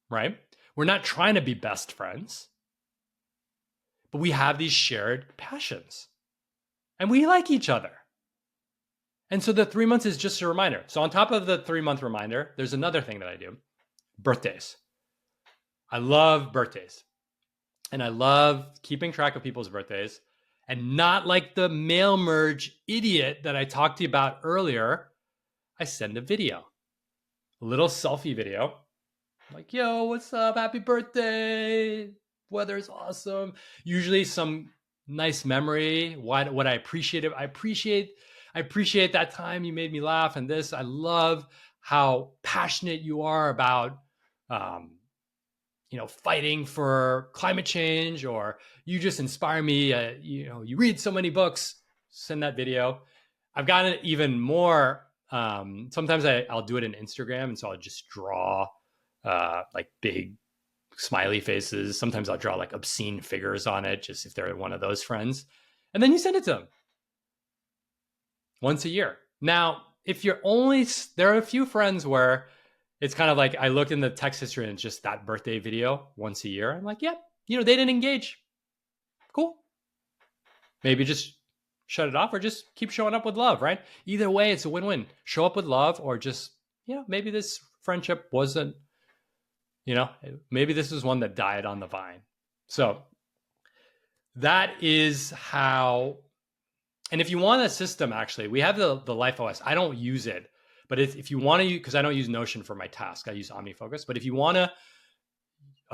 A: Right? We're not trying to be best friends. But we have these shared passions. And we like each other. And so the 3 months is just a reminder. So on top of the 3-month reminder, there's another thing that I do. Birthdays. I love birthdays. And I love keeping track of people's birthdays. And not like the mail merge idiot that I talked to you about earlier, I send a video. A little selfie video. Like, yo, what's up? Happy birthday. Weather's awesome. Usually some nice memory. What I appreciate. I appreciate that time you made me laugh and this. I love how passionate you are about fighting for climate change, or you just inspire me. You read so many books. Send that video. I've gotten even more. Sometimes I'll do it in Instagram, and so I'll just draw big smiley faces. Sometimes I'll draw obscene figures on it, just if they're one of those friends. And then you send it to them once a year. Now, if you're there are a few friends where it's kind of I looked in the text history and it's just that birthday video once a year. I'm like, yep, they didn't engage. Cool. Maybe just shut it off or just keep showing up with love, right? Either way, it's a win-win. Show up with love, or just, maybe this friendship wasn't, maybe this is one that died on the vine. So that is how, and if you want a system, actually, we have the Life OS. I don't use it. But if you want to use, because I don't use Notion for my task, I use OmniFocus. But if you want a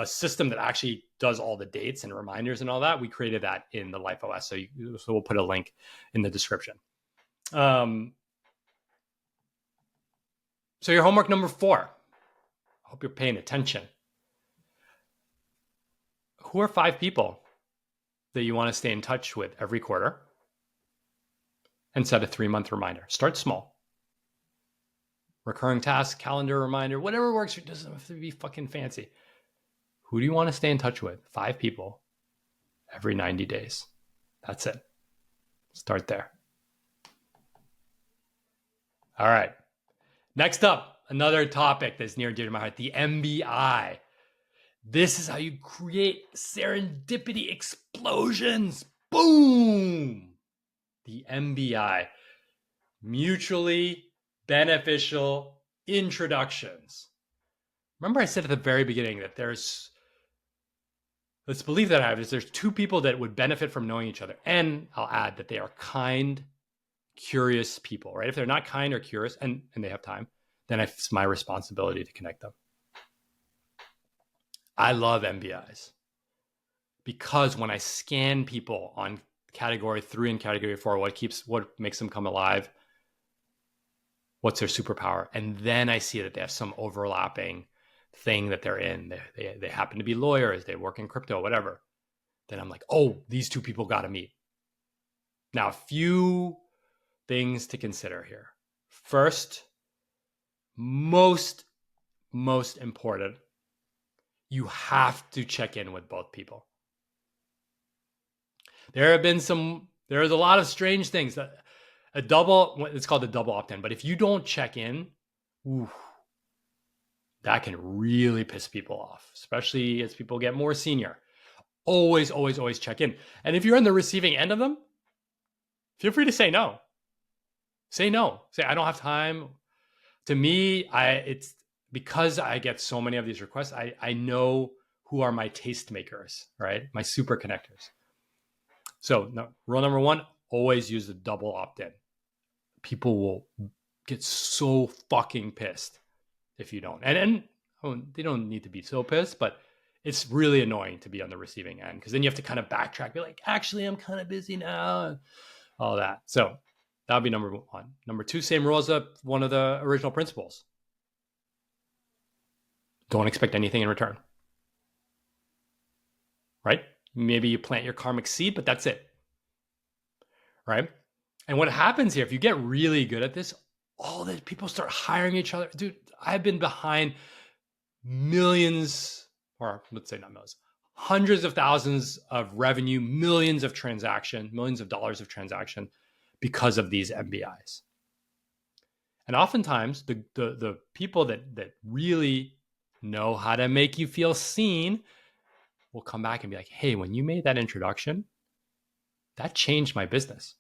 A: system that actually does all the dates and reminders and all that, we created that in the Life OS. So we'll put a link in the description. So your homework number 4. I hope you're paying attention. Who are 5 people that you want to stay in touch with every quarter? And set a 3-month reminder. Start small. Recurring task, calendar reminder, whatever works. It doesn't have to be fucking fancy. Who do you want to stay in touch with? 5 people every 90 days. That's it. Start there. All right. Next up, another topic that's near and dear to my heart, the MBI. This is how you create serendipity explosions. Boom! The MBI. Mutually beneficial introductions. Remember I said at the very beginning that there's This belief that I have is there's two people that would benefit from knowing each other. And I'll add that they are kind, curious people, right? If they're not kind or curious and they have time, then it's my responsibility to connect them. I love MBIs because when I scan people on category 3 and category 4, what makes them come alive, what's their superpower, and then I see that they have some overlapping thing that they're in. They happen to be lawyers, they work in crypto, whatever. Then I'm like, oh, these two people got to meet. Now, a few things to consider here. First, most important, you have to check in with both people. There's a lot of strange things that it's called a double opt-in, but if you don't check in, that can really piss people off, especially as people get more senior. Always check in. And if you're on the receiving end of them, feel free to say no. Say no. Say, I don't have time. To me, it's because I get so many of these requests, I know who are my tastemakers, right? My superconnectors. So rule number 1, always use the double opt-in. People will get so fucking pissed if you don't. And they don't need to be so pissed, but it's really annoying to be on the receiving end because then you have to kind of backtrack, be like, actually, I'm kind of busy now, and all that. So that would be number 1. Number 2, same rule as one of the original principles. Don't expect anything in return. Right? Maybe you plant your karmic seed, but that's it. Right? And what happens here, if you get really good at this, all the people start hiring each other. Dude, I've been behind millions, or let's say not millions, hundreds of thousands of revenue, millions of dollars of transaction because of these MBIs. And oftentimes the people that really know how to make you feel seen will come back and be like, hey, when you made that introduction, that changed my business.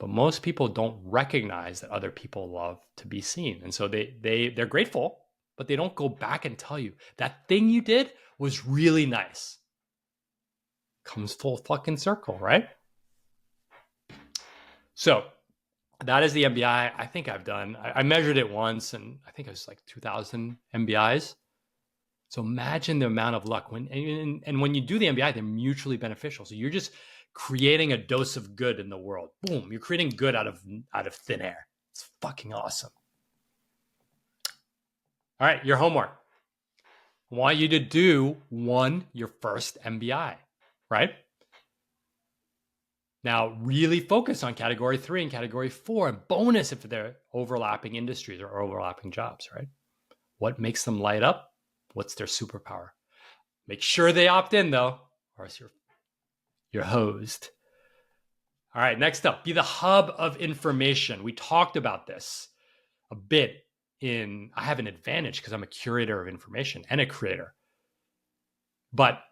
A: But most people don't recognize that other people love to be seen. And so they're grateful, but they don't go back and tell you that thing you did was really nice. Comes full fucking circle, right? So that is the MBI. I think I've done, I measured it once and I think it was like 2,000 MBIs. So imagine the amount of luck when you do the MBI, they're mutually beneficial. So you're just creating a dose of good in the world. Boom, you're creating good out of thin air. It's fucking awesome. All right, your homework. I want you to do your first MBI, right? Now, really focus on category 3 and category 4, and bonus if they're overlapping industries or overlapping jobs, right? What makes them light up? What's their superpower? Make sure they opt in though, or else you're hosed. All right, next up, be the hub of information. We talked about this a bit I have an advantage because I'm a curator of information and a creator. But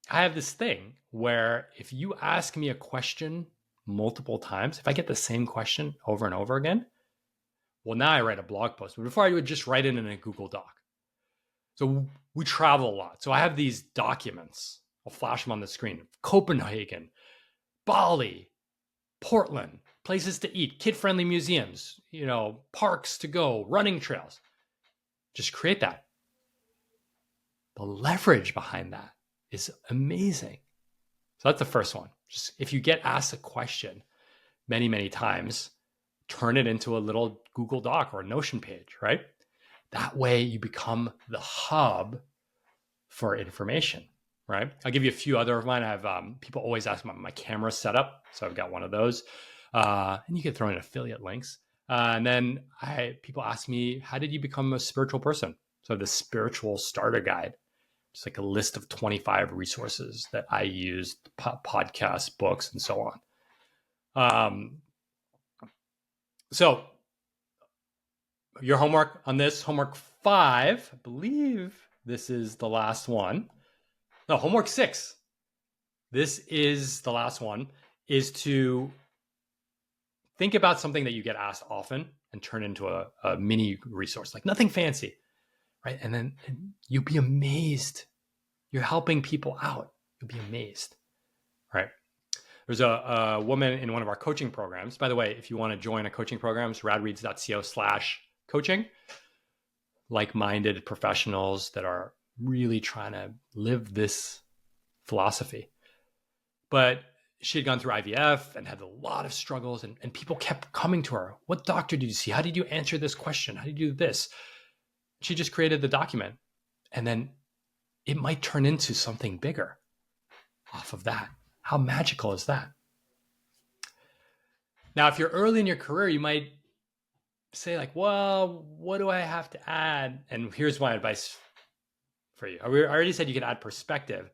A: I have this thing where if you ask me a question multiple times, if I get the same question over and over again, well, now I write a blog post. But before I would just write it in a Google Doc. So we travel a lot. So I have these documents. I'll flash them on the screen. Copenhagen, Bali, Portland, places to eat, kid-friendly museums, parks to go, running trails. Just create that. The leverage behind that is amazing. So that's the first one. Just if you get asked a question many, many times, turn it into a little Google Doc or a Notion page, right? That way you become the hub for information, right? I'll give you a few other of mine. I have people always ask my camera setup. So I've got one of those. And you can throw in affiliate links. And then people ask me, how did you become a spiritual person? So the spiritual starter guide. It's like a list of 25 resources that I use, podcasts, books, and so on. So your homework on this, homework 5, I believe this is the last one. No, homework 6. This is the last one, is to think about something that you get asked often and turn into a mini resource, like nothing fancy, right? And then you'll be amazed. You're helping people out. You'll be amazed, right? There's a woman in one of our coaching programs. By the way, if you want to join a coaching program, it's radreads.co/coaching. Like-minded professionals that are really trying to live this philosophy. But she had gone through IVF and had a lot of struggles, and people kept coming to her. What doctor did you see? How did you answer this question? How did you do this? She just created the document, and then it might turn into something bigger off of that. How magical is that? Now, if you're early in your career, you might say like, well, what do I have to add? And here's my advice for you. I already said you can add perspective,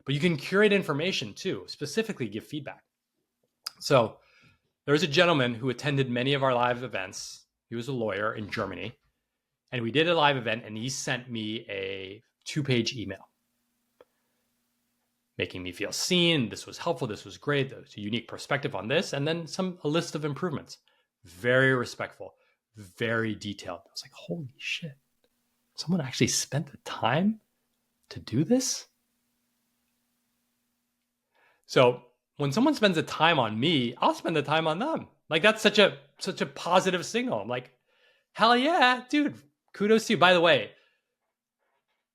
A: but you can curate information too, specifically give feedback. So there was a gentleman who attended many of our live events. He was a lawyer in Germany, and we did a live event, and he sent me a 2-page email making me feel seen. This was helpful. This was great. There's a unique perspective on this. And then a list of improvements. Very respectful, very detailed. I was like, holy shit. Someone actually spent the time to do this? So when someone spends the time on me, I'll spend the time on them. Like that's such a positive signal. I'm like, hell yeah, dude, kudos to you. By the way,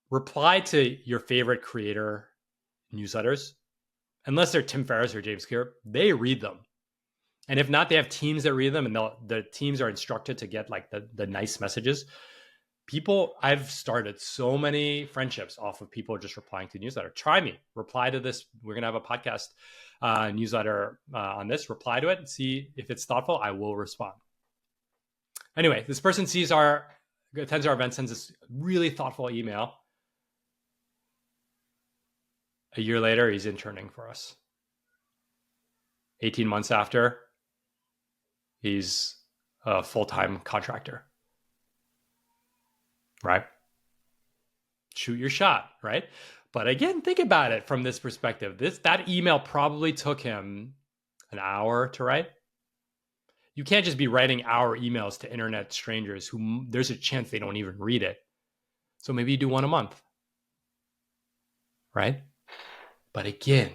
A: reply to your favorite creator newsletters, unless they're Tim Ferriss or James Clear, they read them. And if not, they have teams that read them, and the teams are instructed to get like the nice messages. I've started so many friendships off of people just replying to newsletter. Try me, reply to this. We're going to have a podcast newsletter on this. Reply to it and see if it's thoughtful. I will respond. Anyway, this person attends our event, sends this really thoughtful email. A year later, he's interning for us. 18 months after, he's a full-time contractor. Right? Shoot your shot, right? But again, think about it from this perspective. That email probably took him an hour to write. You can't just be writing hour emails to internet strangers who there's a chance they don't even read it. So maybe you do one a month. Right? But again,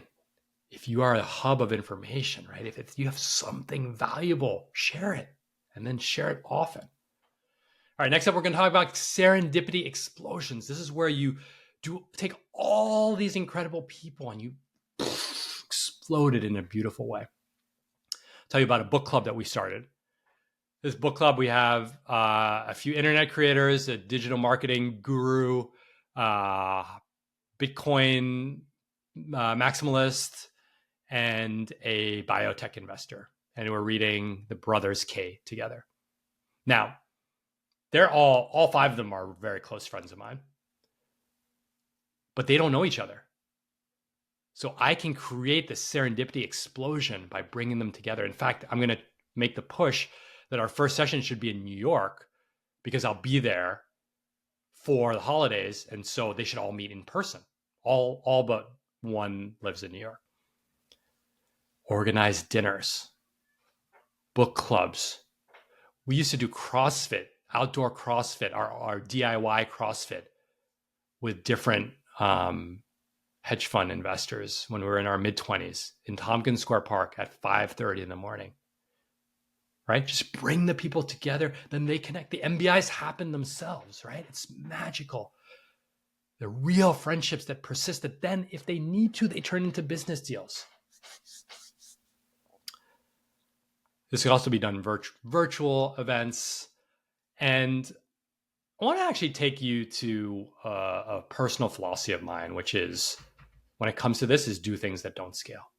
A: if you are a hub of information, right? If you have something valuable, share it, and then share it often. All right, next up, we're going to talk about serendipity explosions. This is where you take all these incredible people and you explode it in a beautiful way. I'll tell you about a book club that we started. This book club, we have a few internet creators, a digital marketing guru, Bitcoin maximalist, and a biotech investor. And we're reading the Brothers Khe together. Now, they're all 5 of them are very close friends of mine, but they don't know each other. So I can create this serendipity explosion by bringing them together. In fact, I'm going to make the push that our first session should be in New York because I'll be there for the holidays. And so they should all meet in person. All but one lives in New York. Organized dinners, book clubs. We used to do CrossFit, outdoor CrossFit, our DIY CrossFit with different hedge fund investors when we were in our mid-20s in Tompkins Square Park at 5:30 in the morning. Right? Just bring the people together, then they connect. The MBIs happen themselves, right? It's magical. The real friendships that persist that then, if they need to, they turn into business deals. This could also be done virtual events. And I want to actually take you to a personal philosophy of mine, which is, when it comes to this, is do things that don't scale.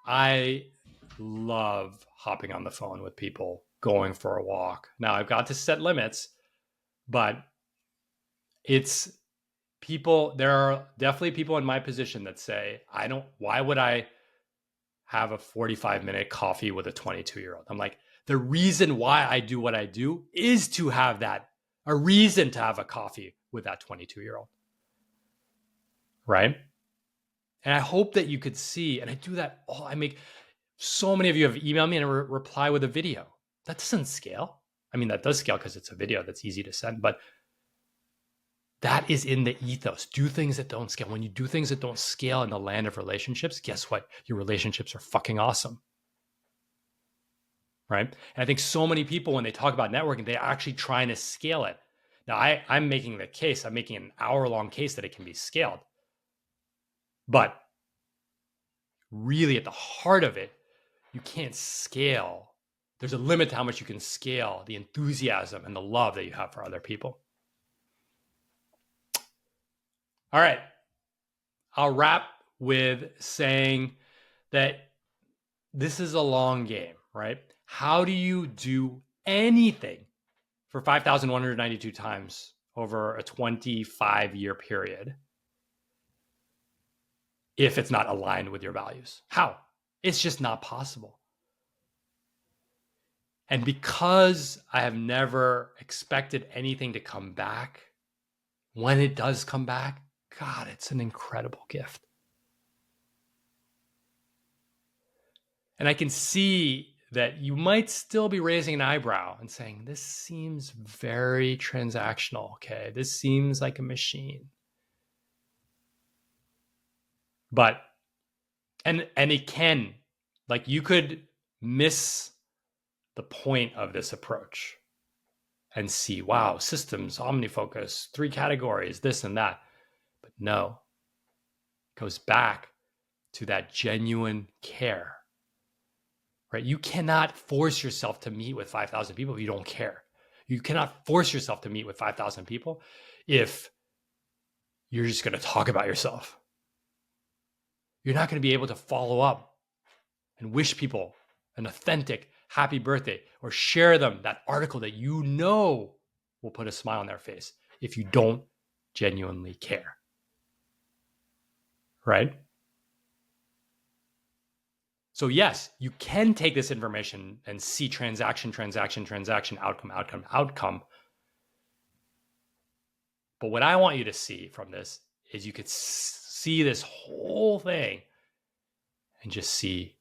A: I love hopping on the phone with people, going for a walk. Now, I've got to set limits, but it's people, there are definitely people in my position that say, why would I have a 45-minute coffee with a 22-year-old? I'm like, the reason why I do what I do is to have a reason to have a coffee with that 22-year-old. Right? And I hope that you could see, and I do that so many of you have emailed me and reply with a video. That doesn't scale. I mean, that does scale because it's a video that's easy to send, but That is in the ethos. Do things that don't scale. When you do things that don't scale in the land of relationships, guess what? Your relationships are fucking awesome. Right? And I think so many people, when they talk about networking, they're actually trying to scale it. Now, I'm making the case, I'm making an hour-long case that it can be scaled. But really, at the heart of it, you can't scale. There's a limit to how much you can scale the enthusiasm and the love that you have for other people. All right. I'll wrap with saying that this is a long game, right? How do you do anything for 5,192 times over a 25-year period if it's not aligned with your values? How? It's just not possible. And because I have never expected anything to come back, when it does come back, God, it's an incredible gift. And I can see that you might still be raising an eyebrow and saying, this seems very transactional, okay? This seems like a machine. But, and it can, like you could miss the point of this approach and see, wow, systems, OmniFocus, 3 categories, this and that. But no, it goes back to that genuine care, right? You cannot force yourself to meet with 5,000 people if you don't care. You cannot force yourself to meet with 5,000 people if you're just going to talk about yourself. You're not going to be able to follow up and wish people an authentic happy birthday or share them that article that you know will put a smile on their face if you don't genuinely care. Right? So yes, you can take this information and see transaction, outcome. But what I want you to see from this is you could see this whole thing and just see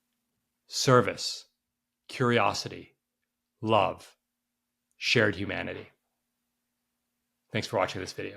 A: service, curiosity, love, shared humanity. Thanks for watching this video.